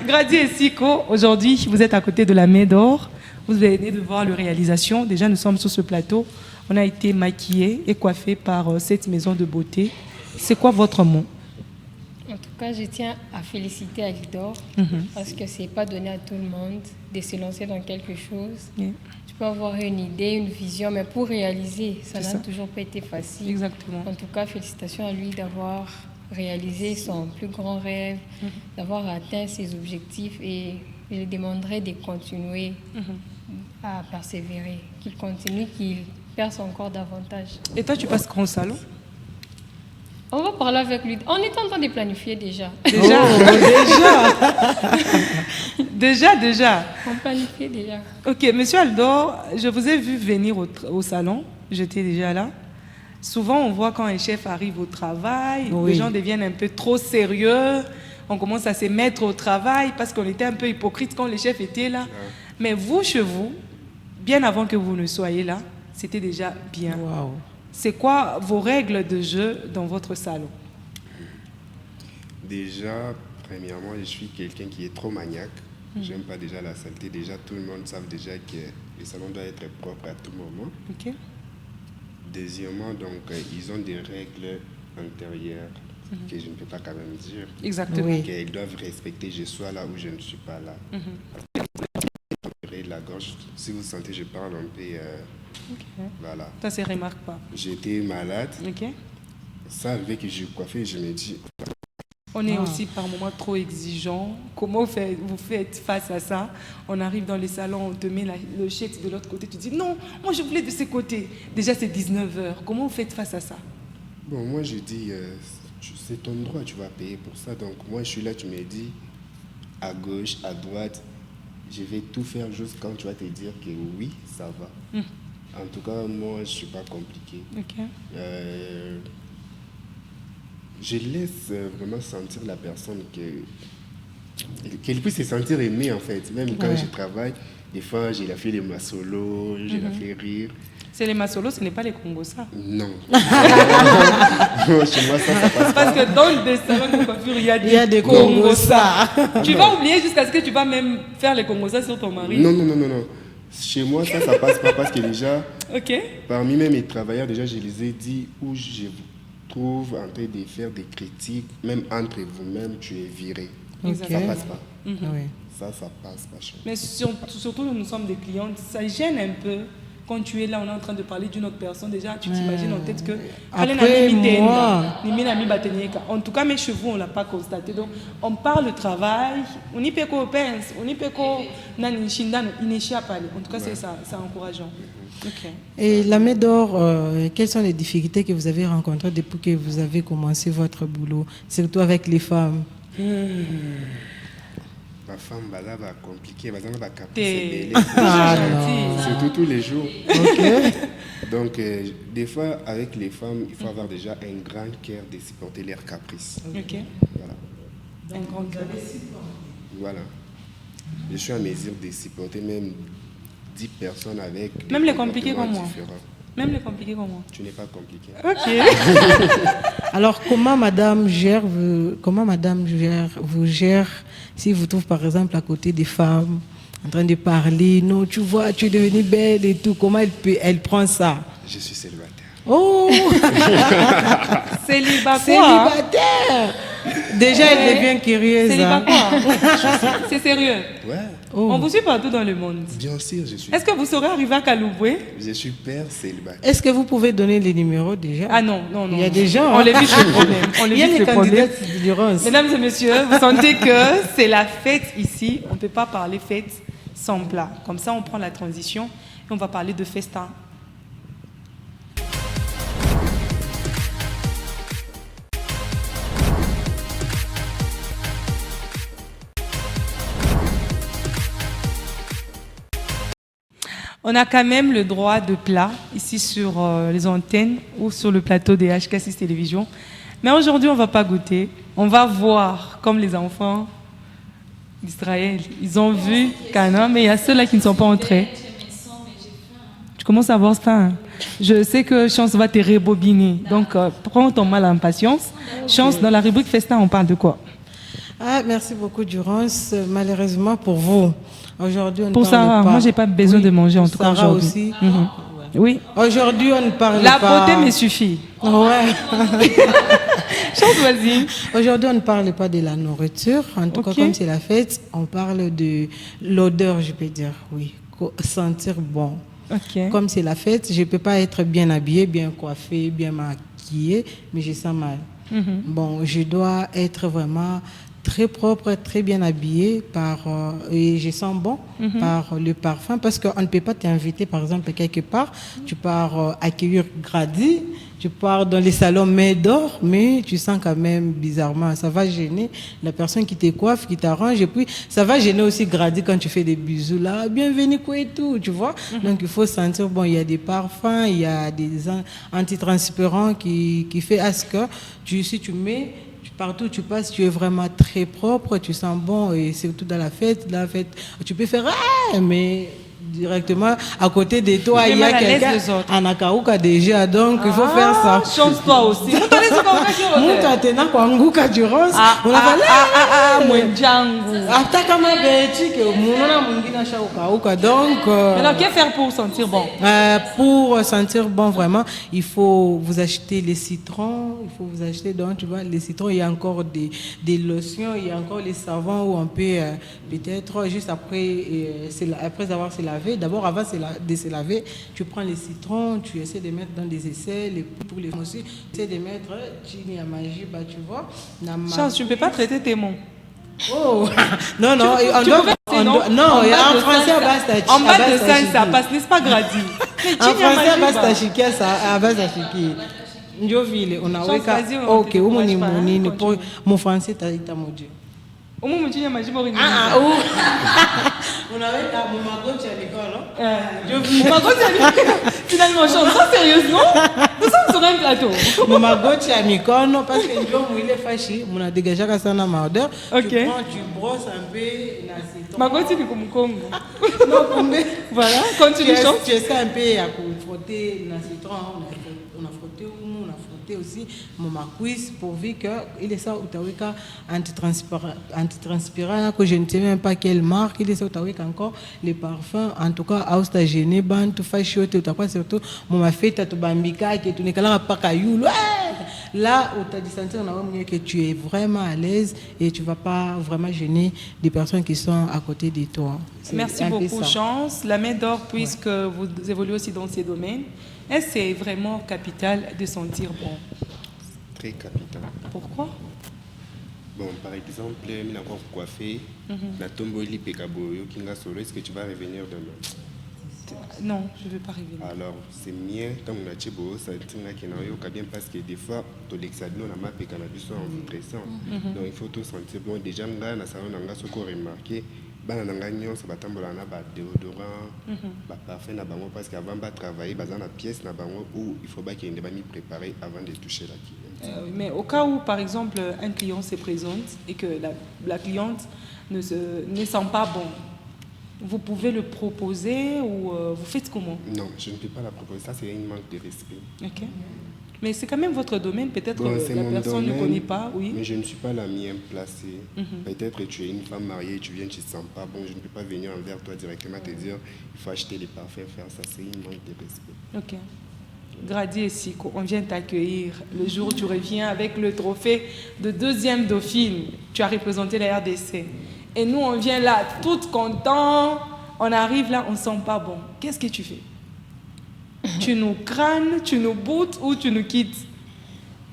Grady et Siko, aujourd'hui, vous êtes à côté de la Médor. Vous venez de voir la réalisation. Déjà, nous sommes sur ce plateau. On a été maquillés et coiffés par cette maison de beauté. C'est quoi votre mot? En tout cas, je tiens à féliciter Alidor parce que ce n'est pas donné à tout le monde de se lancer dans quelque chose. Yeah. Tu peux avoir une idée, une vision, mais pour réaliser, ça n'a toujours pas été facile. Exactement. En tout cas, félicitations à lui d'avoir réalisé son plus grand rêve, d'avoir atteint ses objectifs et je lui demanderai de continuer à persévérer, qu'il continue, qu'il perce encore davantage. Et toi, tu passes quand au salon? On va parler avec lui. On est en train de planifier déjà. Déjà. On planifie déjà. Ok, Monsieur Aldor, je vous ai vu venir au salon. J'étais déjà là. Souvent, on voit quand un chef arrive au travail, les gens deviennent un peu trop sérieux. On commence à se mettre au travail parce qu'on était un peu hypocrite quand les chefs étaient là. Mais vous, chez vous, bien avant que vous ne soyez là, c'était déjà bien. Wow. C'est quoi vos règles de jeu dans votre salon? Déjà, premièrement, je suis quelqu'un qui est trop maniaque. J'aime pas déjà la saleté. Déjà, tout le monde savent déjà que le salon doit être propre à tout moment. Ok. Deuxièmement, donc, ils ont des règles intérieures que je ne peux pas quand même dire. Exactement. Oui. Qu'ils doivent respecter, je sois là ou je ne suis pas là. La gorge, si vous sentez, je parle un peu. Voilà. Ça se remarque pas. J'étais malade. Ok. Ça arrivait que je coiffais, je me dis. On est aussi par moments trop exigeant. Comment vous faites face à ça? On arrive dans les salons, on te met le chèque de l'autre côté, tu dis non, moi je voulais de ce côté. Déjà c'est 19h. Comment vous faites face à ça? Bon, moi je dis, c'est ton droit, tu vas payer pour ça. Donc moi je suis là, tu me dis à gauche, à droite, je vais tout faire juste quand tu vas te dire que oui, ça va. En tout cas, moi je ne suis pas compliqué. Ok. Je laisse vraiment sentir la personne qu'elle puisse se sentir aimée en fait. Même quand je travaille, des fois j'ai la fait les massolos, j'ai la fait rire. C'est les massolos, ce n'est pas les Congosa. Non. Chez moi ça passe pas. Parce que dans des salons de coiffure, il y a des Congosa. Tu vas oublier jusqu'à ce que tu vas même faire les Congosa sur ton mari. Non. Chez moi ça passe pas parce que déjà, parmi même mes travailleurs, déjà je les ai dit où je vous trouve en train de faire des critiques, même entre vous-même, tu es viré. Ça passe pas. Ça passe pas chez moi. Mais surtout, nous sommes des clientes, ça gêne un peu. Quand tu es là, on est en train de parler d'une autre personne, déjà tu t'imagines en tête que... Après moi... En tout cas, mes cheveux, on ne l'a pas constaté. Donc, on parle de travail, on y peut qu'on pense, on y peut qu'on... En tout cas, c'est ça, c'est encourageant. Okay. Et la Médor, quelles sont les difficultés que vous avez rencontrées depuis que vous avez commencé votre boulot, surtout avec les femmes? Ma femme va compliquer, va capter ses belles. Surtout tous les jours. Donc, des fois, avec les femmes, il faut avoir déjà un grand cœur de supporter leurs caprices. Voilà. Un grand cœur. Voilà. Je suis en mesure de supporter même 10 personnes avec... des Même les compliqués comme moi. différents. Même les compliqués comme moi. Tu n'es pas compliqué. Ok. Alors, comment madame vous gère si vous trouvez par exemple à côté des femmes en train de parler, non, tu vois, tu es devenue belle et tout, comment elle prend ça? Je suis célibataire. Oh, Célibat quoi? célibataire. Déjà, elle devient curieuse. Célibat Hein. quoi? C'est sérieux. Ouais, Oh. On vous suit partout dans le monde. bien sûr, je suis. Est-ce que vous saurez arriver à Kaloumboué? Je suis père célibataire. Est-ce que vous pouvez donner les numéros déjà? Ah non, non, non. Il y a non. des gens. On hein. évite le problème. On Il y a évite les le problème. candidats d'urgence. Mesdames et messieurs, vous sentez que c'est la fête ici. On ne peut pas parler fête sans plat. Comme ça, on prend la transition et on va parler de festin. On a quand même le droit de plat ici sur les antennes ou sur le plateau des HK6 Télévision. Mais aujourd'hui, on ne va pas goûter. On va voir comme les enfants d'Israël. Ils ont vu Cana, mais il y a ceux-là qui ne sont pas entrés. Tu commences à avoir faim. Je sais que Chance va te rebobiner. Donc, prends ton mal en patience. Chance, dans la rubrique Festin, on parle de quoi? Ah, merci beaucoup, Durance. Malheureusement pour vous, aujourd'hui, on ne Pour parle Sarah, pas. moi, je n'ai pas besoin de manger en tout cas Sarah aujourd'hui. aussi. Mhm. Oui. Aujourd'hui, on ne parle La pas. beauté me suffit. Ouais. Chance, vas-y. Aujourd'hui, on ne parle pas de la nourriture. En tout Ok. cas, comme c'est la fête, on parle de l'odeur, je peux dire, oui. Sentir bon. Ok. Comme c'est la fête, je ne peux pas être bien habillée, bien coiffée, bien maquillée, mais je sens mal. Mhm. Bon, je dois être vraiment très propre, très bien habillée et je sens bon par le parfum parce qu'on ne peut pas t'inviter par exemple quelque part, tu pars accueillir Grady, tu pars dans les salons main d'or, mais tu sens quand même bizarrement, ça va gêner la personne qui te coiffe, qui t'arrange et puis ça va gêner aussi Grady quand tu fais des bisous là, bienvenue quoi et tout, tu vois. Donc il faut sentir bon, il y a des parfums, il y a des antitranspirants qui fait à ce que si tu mets partout où tu passes, tu es vraiment très propre, tu sens bon et surtout dans la fête, tu peux faire mais directement à côté de toi, Tu il y mets a mal à l'aise quelqu'un les autres. en Akauka déjà, donc il faut faire ça. Chance-toi aussi. Mtu atenda kuanguka Durance, Mwenjangu. hata kama betike munaona mwingine ashakauka donc Alors, qu'est-ce faire pour sentir bon? pour sentir bon vraiment, il faut vous acheter les citrons, il faut vous acheter donc tu vois les citrons, il y a encore des lotions, il y a encore les savons où on peut peut-être juste après avoir se lavé, d'abord avant de se laver, tu prends les citrons, tu essaies de mettre dans des aisselles, pour les aussi, tu essaies de mettre chini à magie, bah tu vois. Chance, tu ne peux pas traiter tes mots. Oh non non, Non, en français basta. En bas de ça, ça passe, n'est-ce pas Grady? En français basta shikia ça basta shiki. Ndio vile unaweka Chance, vas-y, okay, on humu ni te décourage pas, munini hein, pour mon français taita moja. Umu mchini ya majibu rini. Unaweka magoti ya mikono. Magoti ya finalement, Chance, ça sérieuse, non? Nous sommes sur un plateau. Magoti ya mikono parce que ndio mwile fashi munadegajaka sana maodeur. Ok. Tu brosses un peu na citron. Magoti ni kumkongo. Non, kumbe. Voilà, continue, Chance. Tu essaies un peu à frotter na citron, on a frotté humu, on a frotté aussi mon cuisse pourvu que il est ça utaweka antitranspirant que je ne sais même pas quelle marque, il est ça utaweka encore les parfums en tout cas austa gêné bantu fashi yote utakuwa surtout mon mafeta tubambika que tu nekala paka yulu là où tu as sentir na wewe que tu es vraiment à l'aise et tu vas pas vraiment gêner des personnes qui sont à côté de toi. Merci beaucoup, Chance. La main d'or, puisque vous évoluez aussi dans ces domaines, est-ce que c'est vraiment capital de sentir bon? Très capital. Pourquoi? Bon, par exemple, je encore coiffé, la tomboli pekaboyo, kinga solo, est-ce que tu vas revenir demain? Non, je ne veux pas revenir. Alors, c'est mieux, tant que tu as ça bien parce que des fois, tu as l'exadno, on a ma pécanabiso en stressant. Donc, il faut tout sentir bon. Déjà, on a remarqué, ça va tomber dans déodorant, parfum, parce qu'avant de travailler, dans la pièce où il faut qu'il y ait préparé avant de toucher la cliente. Mais au cas où, par exemple, un client se présente et que la cliente ne sent pas bon, vous pouvez le proposer ou vous faites comment? Non, je ne peux pas la proposer. Ça, c'est un manque de respect. Ok. Mais c'est quand même votre domaine, peut-être Bon, que c'est la mon personne ne domaine, connaît pas, oui. mais je ne suis pas la mienne placée. Peut-être que tu es une femme mariée, tu viens, tu ne te sens pas bon, je ne peux pas venir envers toi directement te dire il faut acheter les parfums, faire ça, c'est un manque de respect. Ok. Grady et Siko, on vient t'accueillir le jour où tu reviens avec le trophée de 2e Dauphine. Tu as représenté la RDC. Et nous, on vient là, toutes contents. On arrive là, on ne sent pas bon. Qu'est-ce que tu fais? Tu nous crânes, tu nous boutes ou tu nous quittes?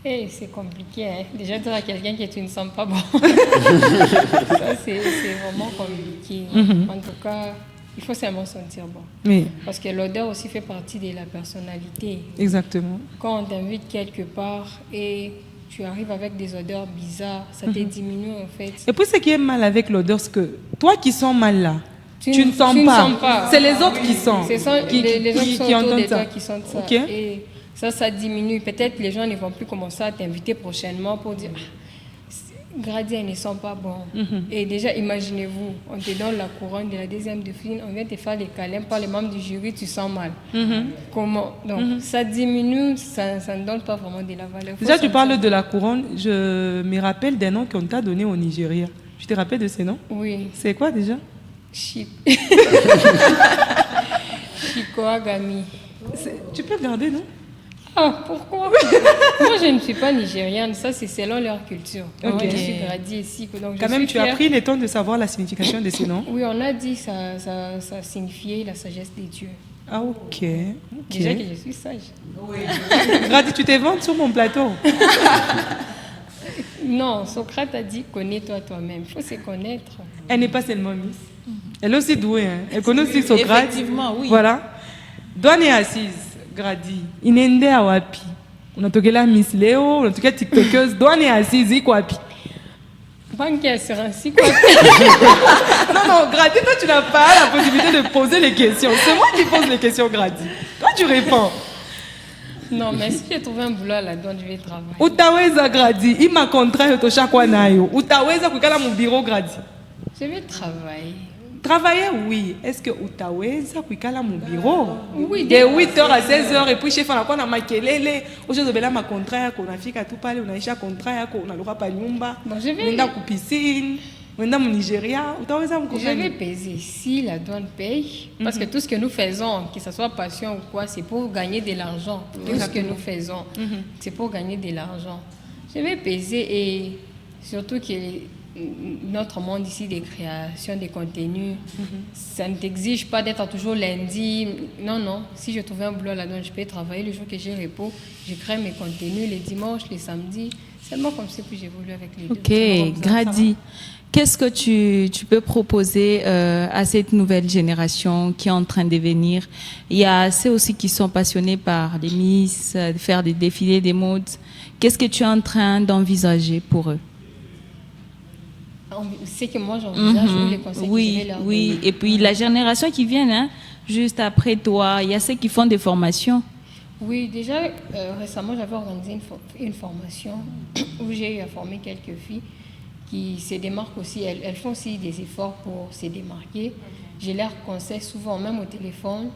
C'est compliqué. Hein. Déjà, dire à quelqu'un que tu ne sens pas bon, ça, c'est vraiment compliqué. En tout cas, il faut seulement sentir bon. Oui, Parce que l'odeur aussi fait partie de la personnalité. exactement. Quand on t'invite quelque part et tu arrives avec des odeurs bizarres, ça te diminue en fait. Et puis, ce qui est mal avec l'odeur, c'est que toi qui sens mal là, tu ne sens tu ne pas. sens pas. C'est les autres qui sentent. Ce sont les gens qui sont autour entendent de toi qui sentent ça. Ok. Et ça diminue. Peut-être les gens ne vont plus commencer à t'inviter prochainement pour dire Grady, elle ne sent pas bon. Et déjà, imaginez-vous, on te donne la couronne de la 2e Dauphine, on vient te faire les câlins par les membres du jury, tu sens mal. Comment? Donc, ça diminue, ça ne donne pas vraiment de la valeur. Faut Déjà, tu sentir. parles de la couronne. Je me rappelle des noms qu'on t'a donnés au Nigeria. Tu te rappelles de ces noms? Oui. C'est quoi déjà? Chiko Agami. Tu peux garder, non? Ah, pourquoi? Moi, je ne suis pas nigériane. Ça, c'est selon leur culture. Ok. Moi, je suis Grady ici. Donc Quand même, tu as pris le temps de savoir la signification de ces noms. Oui, on a dit que ça signifiait la sagesse des dieux. Ah, ok. Déjà que je suis sage. Grady, tu t'es vendu sur mon plateau. Non, Socrate a dit connais-toi toi-même. Il faut se connaître. Elle n'est pas seulement Miss. Elle est aussi douée. Hein. Elle connaît aussi Socrate. Effectivement, oui. Voilà. Douane est assise. Grady. Inende à wapi. On a toqué la Miss Léo, on a toqué TikTokeuse. Douane est assise. Iko wapi. Banque assurance, quoi. Non, Grady, toi, tu n'as pas la possibilité de poser les questions. C'est moi qui pose les questions, Grady. Toi, tu réponds. Non, mais si j'ai trouvé un boulot à la douane, je vais travailler. Utaweza, Grady. Il m'a contraint de chaque nayo. Utaweza, kukala mon bureau, Grady. Je vais travailler. Travailler, oui. Est-ce que utaweza kuikala mon bureau? Oui, de 8h à 16h et puis chef on a quoi na makelele aujourd'hui bela ma contrat yako unafika tu pale unaisha contrat yako unaloka pa nyumba Bon, je vais unaenda ku piscine unaenda mu Nigeria utaweza Je vais mkufanya peser si la douane paye, parce que tout ce que nous faisons, que ce soit passion ou quoi, c'est pour gagner de l'argent. Tout ce que nous faisons, c'est pour gagner de l'argent. Je vais peser et surtout que notre monde ici de création de contenu, ça ne t'exige pas d'être toujours lundi. Non, non. Si je trouvais un boulot là-dedans, je peux travailler le jour que j'ai repos. Je crée mes contenus les dimanches, les samedis. C'est moi comme ça que j'évolue avec les deux. Ok, Grady. Qu'est-ce que tu peux proposer à cette nouvelle génération qui est en train de venir? Il y a ceux aussi qui sont passionnés par les Miss, de faire des défilés, des modes. Qu'est-ce que tu es en train d'envisager pour eux? C'est que moi j'envisage les conseils que je vais leur Oui. donner. Et puis la génération qui vient, hein, juste après toi, il y a ceux qui font des formations. Oui, déjà récemment j'avais organisé une formation où j'ai eu à former quelques filles qui se démarquent aussi. Elles font aussi des efforts pour se démarquer. Je leur conseille souvent, même au téléphone,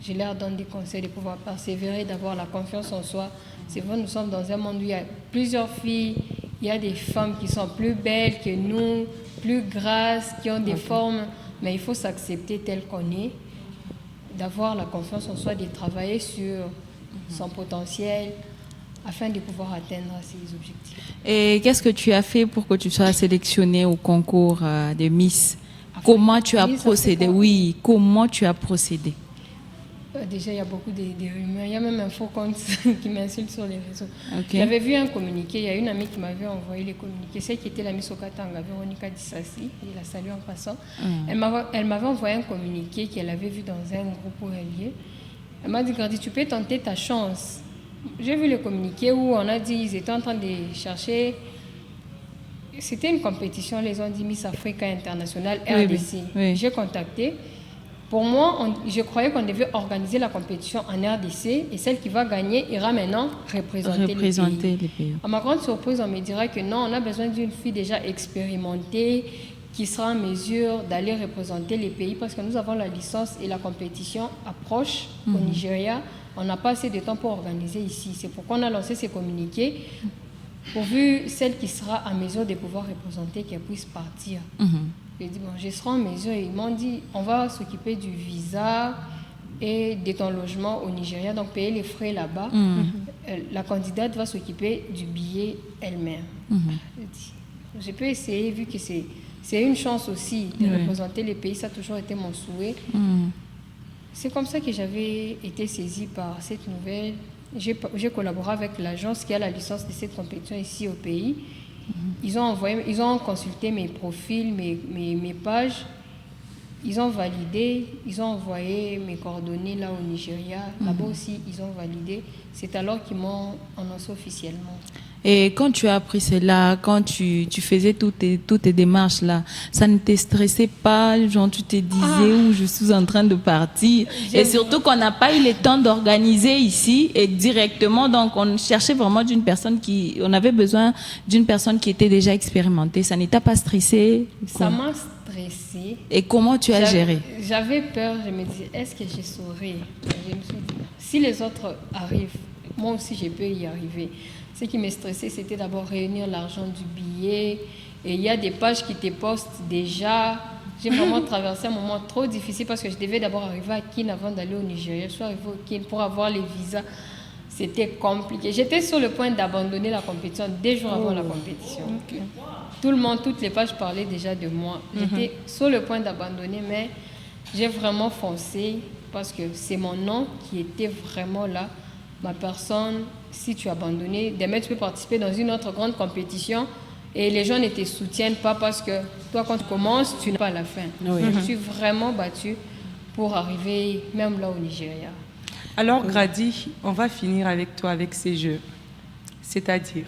je leur donne des conseils de pouvoir persévérer, d'avoir la confiance en soi. C'est vrai, nous sommes dans un monde où il y a plusieurs filles. Il y a des femmes qui sont plus belles que nous, plus grasses, qui ont des formes, mais il faut s'accepter tel qu'on est, d'avoir la confiance en soi, de travailler sur son potentiel afin de pouvoir atteindre ses objectifs. Et qu'est-ce que tu as fait pour que tu sois sélectionnée au concours de Miss? Comment tu as Miss procédé? Africa. Oui, comment tu as procédé? Déjà, il y a beaucoup de rumeurs. Il y a même un faux compte qui m'insulte sur les réseaux. Ok. J'avais vu un communiqué. Il y a une amie qui m'avait envoyé les communiqués. Celle qui était la Miss Okatanga, Véronica Dissassi. Je la salue en passant. Elle m'avait envoyé un communiqué qu'elle avait vu dans un groupe où elle y est. Elle m'a dit, Grady, tu peux tenter ta chance. J'ai vu le communiqué où on a dit qu'ils étaient en train de chercher. C'était une compétition, les ont dit Miss Africa International, RDC. oui. J'ai contacté. Pour moi, je croyais qu'on devait organiser la compétition en RDC et celle qui va gagner ira maintenant représenter les pays. À ma grande surprise, on me dira que non, on a besoin d'une fille déjà expérimentée qui sera en mesure d'aller représenter les pays parce que nous avons la licence et la compétition approche au Nigeria. On n'a pas assez de temps pour organiser ici. C'est pourquoi on a lancé ces communiqués pourvu celle qui sera en mesure de pouvoir représenter qu'elle puisse partir. J'ai dit, bon, je serai en mesure. Ils m'ont dit, on va s'occuper du visa et de ton logement au Nigeria, donc payer les frais là-bas. La candidate va s'occuper du billet elle-même. Je peux essayer, vu que c'est une chance aussi de représenter les pays. Ça a toujours été mon souhait. C'est comme ça que j'avais été saisie par cette nouvelle. J'ai collaboré avec l'agence qui a la licence de cette compétition ici au pays. Ils ont consulté mes profils, mes pages. Ils ont validé, ils ont envoyé mes coordonnées là au Nigeria. Là-bas aussi, ils ont validé. C'est alors qu'ils m'ont annoncé officiellement. Et quand tu as appris cela, quand tu faisais toutes tes démarches là, ça ne te stressait pas, genre tu te disais où je suis en train de partir. Et surtout qu'on n'a pas eu le temps d'organiser ici et directement, donc on cherchait vraiment on avait besoin d'une personne qui était déjà expérimentée. Ça n'était pas stressé? Ça m'a stressée. Et comment tu as géré? J'avais peur, je me disais, est-ce que je saurais? Je me suis dit, si les autres arrivent, moi aussi je peux y arriver. Ce qui me stressait, c'était d'abord réunir l'argent du billet. Et il y a des pages qui te postent déjà. J'ai vraiment traversé un moment trop difficile parce que je devais d'abord arriver à Kin avant d'aller au Nigeria. Je suis arrivée au Kin pour avoir les visas. C'était compliqué. J'étais sur le point d'abandonner la compétition 2 jours avant la compétition. Tout le monde, toutes les pages parlaient déjà de moi. J'étais sur le point d'abandonner, mais j'ai vraiment foncé parce que c'est mon nom qui était vraiment là. Ma personne, si tu as abandonné, demain tu peux participer dans une autre grande compétition et les gens ne te soutiennent pas parce que toi, quand tu commences, tu n'es pas à la fin. Je me suis vraiment battue pour arriver même là au Nigeria. Alors, Grady, on va finir avec toi avec ces jeux. C'est-à-dire,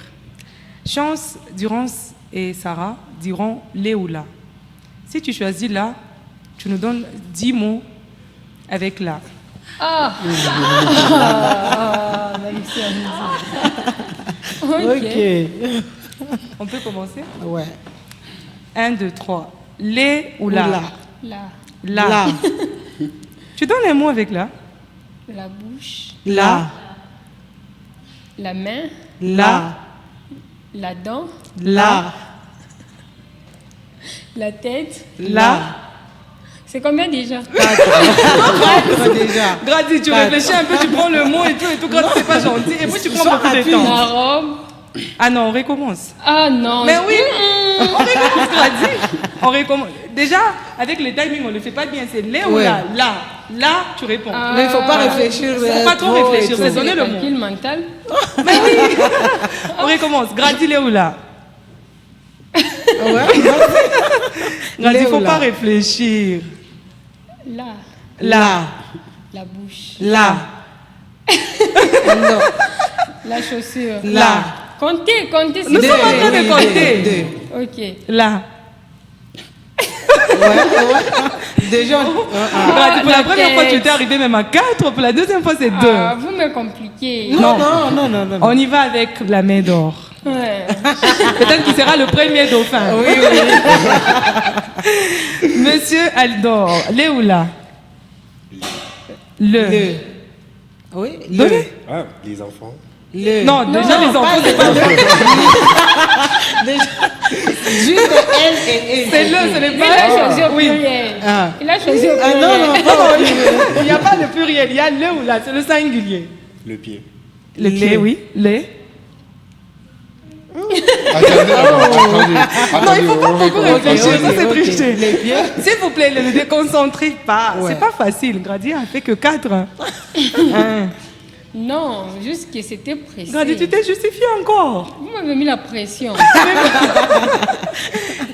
Chance, Durance et Sarah diront les ou la. Si tu choisis là, tu nous donnes 10 mots avec la. Merci, Ok. On peut commencer? Ouais. 1, 2, 3. Les ou la? La La. Tu donnes les mots avec la? La bouche, La. la main, La. la dent, La. la tête. La. C'est combien déjà? Déjà. Grady, tu réfléchis un peu, tu prends le mot et tout, Grady, c'est pas gentil. Et puis tu prends beaucoup de temps. La robe. Ah non, on recommence. Ah non. Mais oui, on recommence, Grady. On recommence. Déjà, avec le timing, on ne le fait pas bien. C'est les ou la? Là, tu réponds. Mais il ne faut pas réfléchir. Il ne faut pas trop réfléchir, c'est donner le mot. Calcul mental. Mais oui. On recommence. Grady, les ou la? Ouais. Grady, il ne faut ou la? pas réfléchir. La bouche. La. Non. La chaussure. La. Comptez. Nous sommes en train de compter. Ok. Là. Ouais. Déjà. Grady, pour la première fois, tu étais arrivé même à 4. Pour la deuxième fois, c'est 2. Vous me compliquez. Non. On y va avec la main d'or. Ouais. Peut-être qu'il sera le premier dauphin. Oui. Monsieur Aldor, les ou la? Le. Oui. Donnez. Ah, les enfants. Le. Non, déjà les enfants, c'est pas Juste elle et C'est le, ce n'est Il pas. a choisi au pluriel. Ah. Il a choisi au Ah pluriel. non, pas Il n'y a pas de pluriel, il y a le ou la, c'est le singulier. Le pied. Le pied, oui. Les. Attendez. Non, il ne faut pas beaucoup réfléchir, ça c'est ok. tricher. Les pieds. S'il vous plaît, ne le déconcentrez pas. Ouais. C'est pas facile. Grady a fait que 4. Non, juste que c'était pressé. Grady, tu t'es justifié encore. Vous m'avez mis la pression.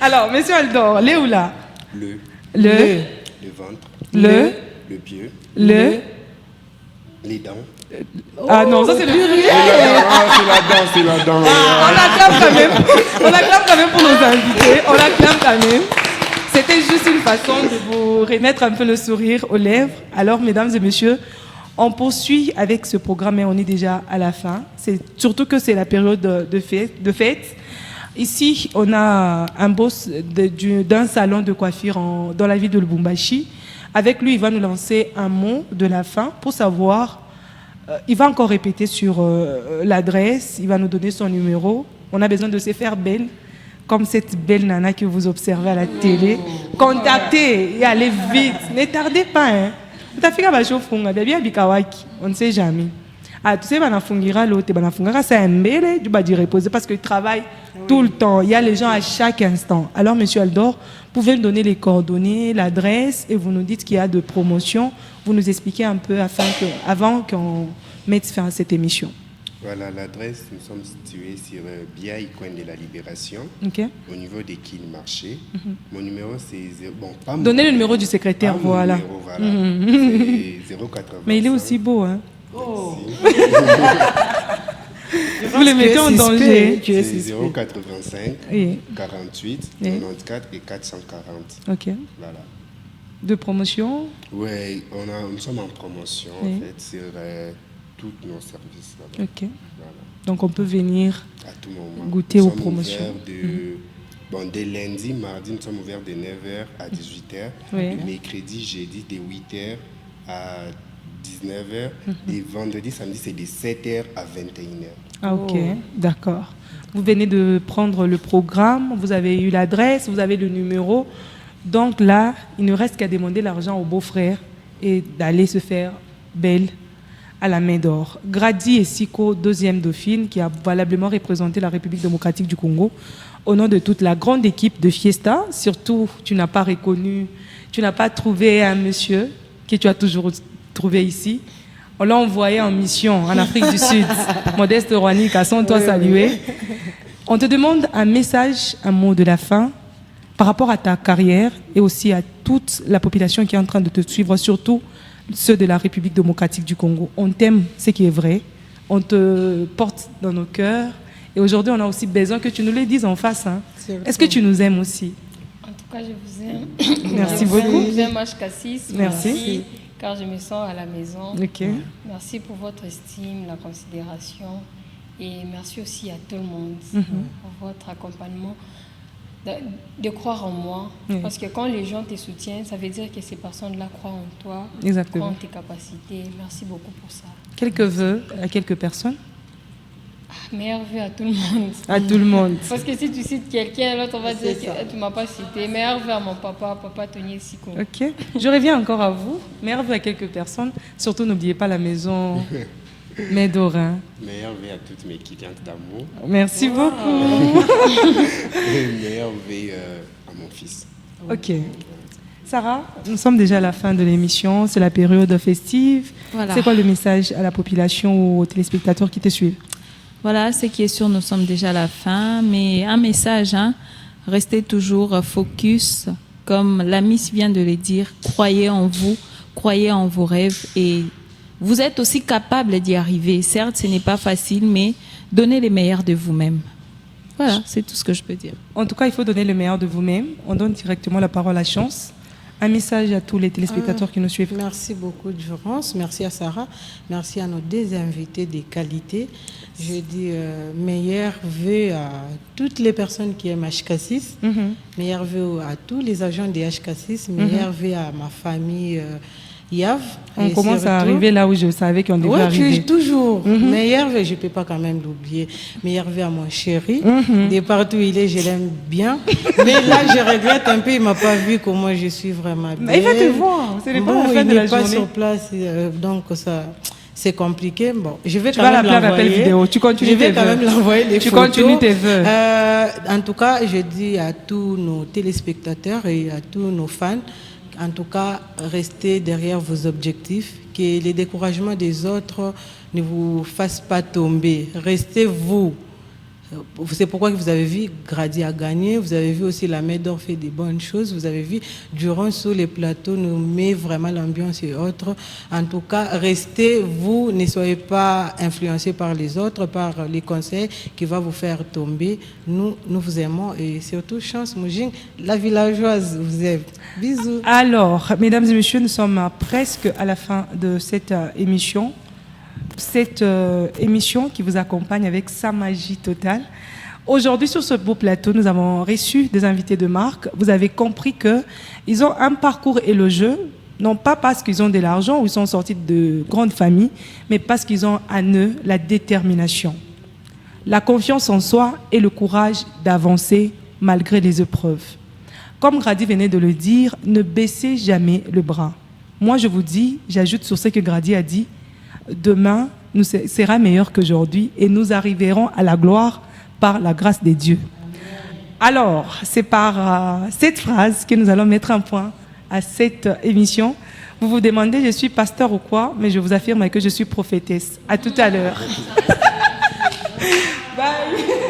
Alors, monsieur Aldor, les ou la? Le ventre. Le pied. Les dents. Ah non, ça c'est le pluriel. C'est la dent. On acclame quand même. On acclame quand même pour nos invités. On acclame quand même. C'était juste une façon de vous remettre un peu le sourire aux lèvres. Alors, mesdames et messieurs, on poursuit avec ce programme et on est déjà à la fin. C'est surtout que c'est la période de fête. Ici, on a un boss d'un salon de coiffure dans la ville de Lubumbashi. Avec lui, il va nous lancer un mot de la fin pour savoir. Il va encore répéter sur l'adresse. Il va nous donner son numéro. On a besoin de se faire belle, comme cette belle nana que vous observez à la télé. Contactez et allez vite. Ne tardez pas. Hein. On ne sait jamais. Ah, tu sais, ça reposer parce qu'il travaille tout le temps. Il y a les gens à chaque instant. Alors, monsieur Aldor, vous pouvez nous donner les coordonnées, l'adresse et vous nous dites qu'il y a de promotions. Vous nous expliquez un peu avant qu'on mette fin à cette émission. Voilà, l'adresse, nous sommes situés sur Biaï, coin de la Libération, au niveau des quais du marché. Mon numéro, c'est... Bon, pas donnez le numéro du secrétaire, voilà. Numéro, c'est 085. Mais il est aussi beau, hein. Oh. Vous le mettez en danger. C'est 085 48 94 et 440. Ok. Voilà. De promotion? Oui, nous sommes en promotion en fait sur tous nos services là-bas. Ok. Voilà. Donc on peut venir à tout moment. Goûter aux promotions. Dès lundi, mardi, nous sommes ouverts de 9h à 18h. Oui. Mercredi, jeudi, de 8h à 19h. Et vendredi, samedi, c'est de 7h à 21h. Ah, ok, d'accord. Vous venez de prendre le programme, vous avez eu l'adresse, vous avez le numéro. Donc là, il ne reste qu'à demander l'argent au beau-frère et d'aller se faire belle à la main d'or. Grady Esiko, deuxième dauphine, qui a valablement représenté la République démocratique du Congo, au nom de toute la grande équipe de Fiesta. Surtout, tu n'as pas reconnu, tu n'as pas trouvé un monsieur que tu as toujours trouvé ici. On l'a envoyé en mission en Afrique du Sud. Modeste Rwani, Kasson-toi salué. On te demande un message, un mot de la fin par rapport à ta carrière et aussi à toute la population qui est en train de te suivre, surtout ceux de la République démocratique du Congo. On t'aime, ce qui est vrai. On te porte dans nos cœurs. Et aujourd'hui, on a aussi besoin que tu nous le dises en face. Hein. Est-ce que tu nous aimes aussi? En tout cas, je vous aime. Merci beaucoup. Je vous aime, H-Cassis. Merci. Car je me sens à la maison. Okay. Merci pour votre estime, la considération. Et merci aussi à tout le monde pour votre accompagnement. De croire en moi. Parce que quand les gens te soutiennent, ça veut dire que ces personnes-là croient en toi, croient en tes capacités. Merci beaucoup pour ça. Quelques vœux à quelques personnes? Meilleurs vœux à tout le monde. À tout le monde. Parce que si tu cites quelqu'un, l'autre va dire que tu ne m'as pas cité. Meilleurs vœux à mon papa Tony Siko. Ok. Je reviens encore à vous. Meilleurs vœux à quelques personnes. Surtout, n'oubliez pas la maison Médorin. Meilleurs vœux à toutes mes clientes d'amour. Merci beaucoup. Meilleurs vœux à mon fils. Ok. Sarah, nous sommes déjà à la fin de l'émission. C'est la période festive. Voilà. C'est quoi le message à la population ou aux téléspectateurs qui te suivent? Voilà, ce qui est sûr, nous sommes déjà à la fin. Mais un message, restez toujours focus. Comme la Miss vient de le dire, croyez en vous, croyez en vos rêves et vous êtes aussi capable d'y arriver. Certes, ce n'est pas facile, mais donnez le meilleur de vous-même. Voilà, c'est tout ce que je peux dire. En tout cas, il faut donner le meilleur de vous-même. On donne directement la parole à Chance. Un message à tous les téléspectateurs qui nous suivent. Merci beaucoup, Durance. Merci à Sarah. Merci à nos deux invités de qualité. Je dis meilleurs vœux à toutes les personnes qui aiment HK6. Meilleurs vœux à tous les agents de HK6. Meilleurs vœux à ma famille Yav. On commence surtout à arriver là où je savais qu'on devait arriver. Oui, toujours. Meilleurs vœux, je ne peux pas quand même l'oublier. Meilleurs vœux à mon chéri. De partout où il est, je l'aime bien. Mais là, je regrette un peu, il ne m'a pas vu comment je suis vraiment bien. Mais il va te voir. C'est pas la fin de la journée. Il n'est pas sur place, donc ça... C'est compliqué. Bon, je vais tu quand même l'envoyer. Vidéo. Tu continues je vais quand même l'envoyer les photos. Tu continues tes vœux. En tout cas, je dis à tous nos téléspectateurs et à tous nos fans, en tout cas, restez derrière vos objectifs, que les découragements des autres ne vous fassent pas tomber. Restez vous. C'est pourquoi vous avez vu Grady a gagné, vous avez vu aussi la Médor fait des bonnes choses, vous avez vu Durand sur les plateaux nous met vraiment l'ambiance et autres. En tout cas, restez, vous ne soyez pas influencés par les autres, par les conseils qui vont vous faire tomber. Nous vous aimons et surtout Chance Moujing, la villageoise vous aime. Bisous. Alors, mesdames et messieurs, nous sommes presque à la fin de cette émission. Cette émission qui vous accompagne avec sa magie totale. Aujourd'hui, sur ce beau plateau, nous avons reçu des invités de marque. Vous avez compris qu'ils ont un parcours élogieux, non pas parce qu'ils ont de l'argent ou ils sont sortis de grandes familles, mais parce qu'ils ont en eux la détermination, la confiance en soi et le courage d'avancer malgré les épreuves. Comme Grady venait de le dire, ne baissez jamais le bras. Moi, je vous dis, j'ajoute sur ce que Grady a dit, demain sera meilleur qu'aujourd'hui et nous arriverons à la gloire par la grâce de Dieu. Alors, c'est par cette phrase que nous allons mettre un point à cette émission. Vous vous demandez, je suis pasteur ou quoi? Mais je vous affirme que je suis prophétesse. À tout à l'heure. Bye.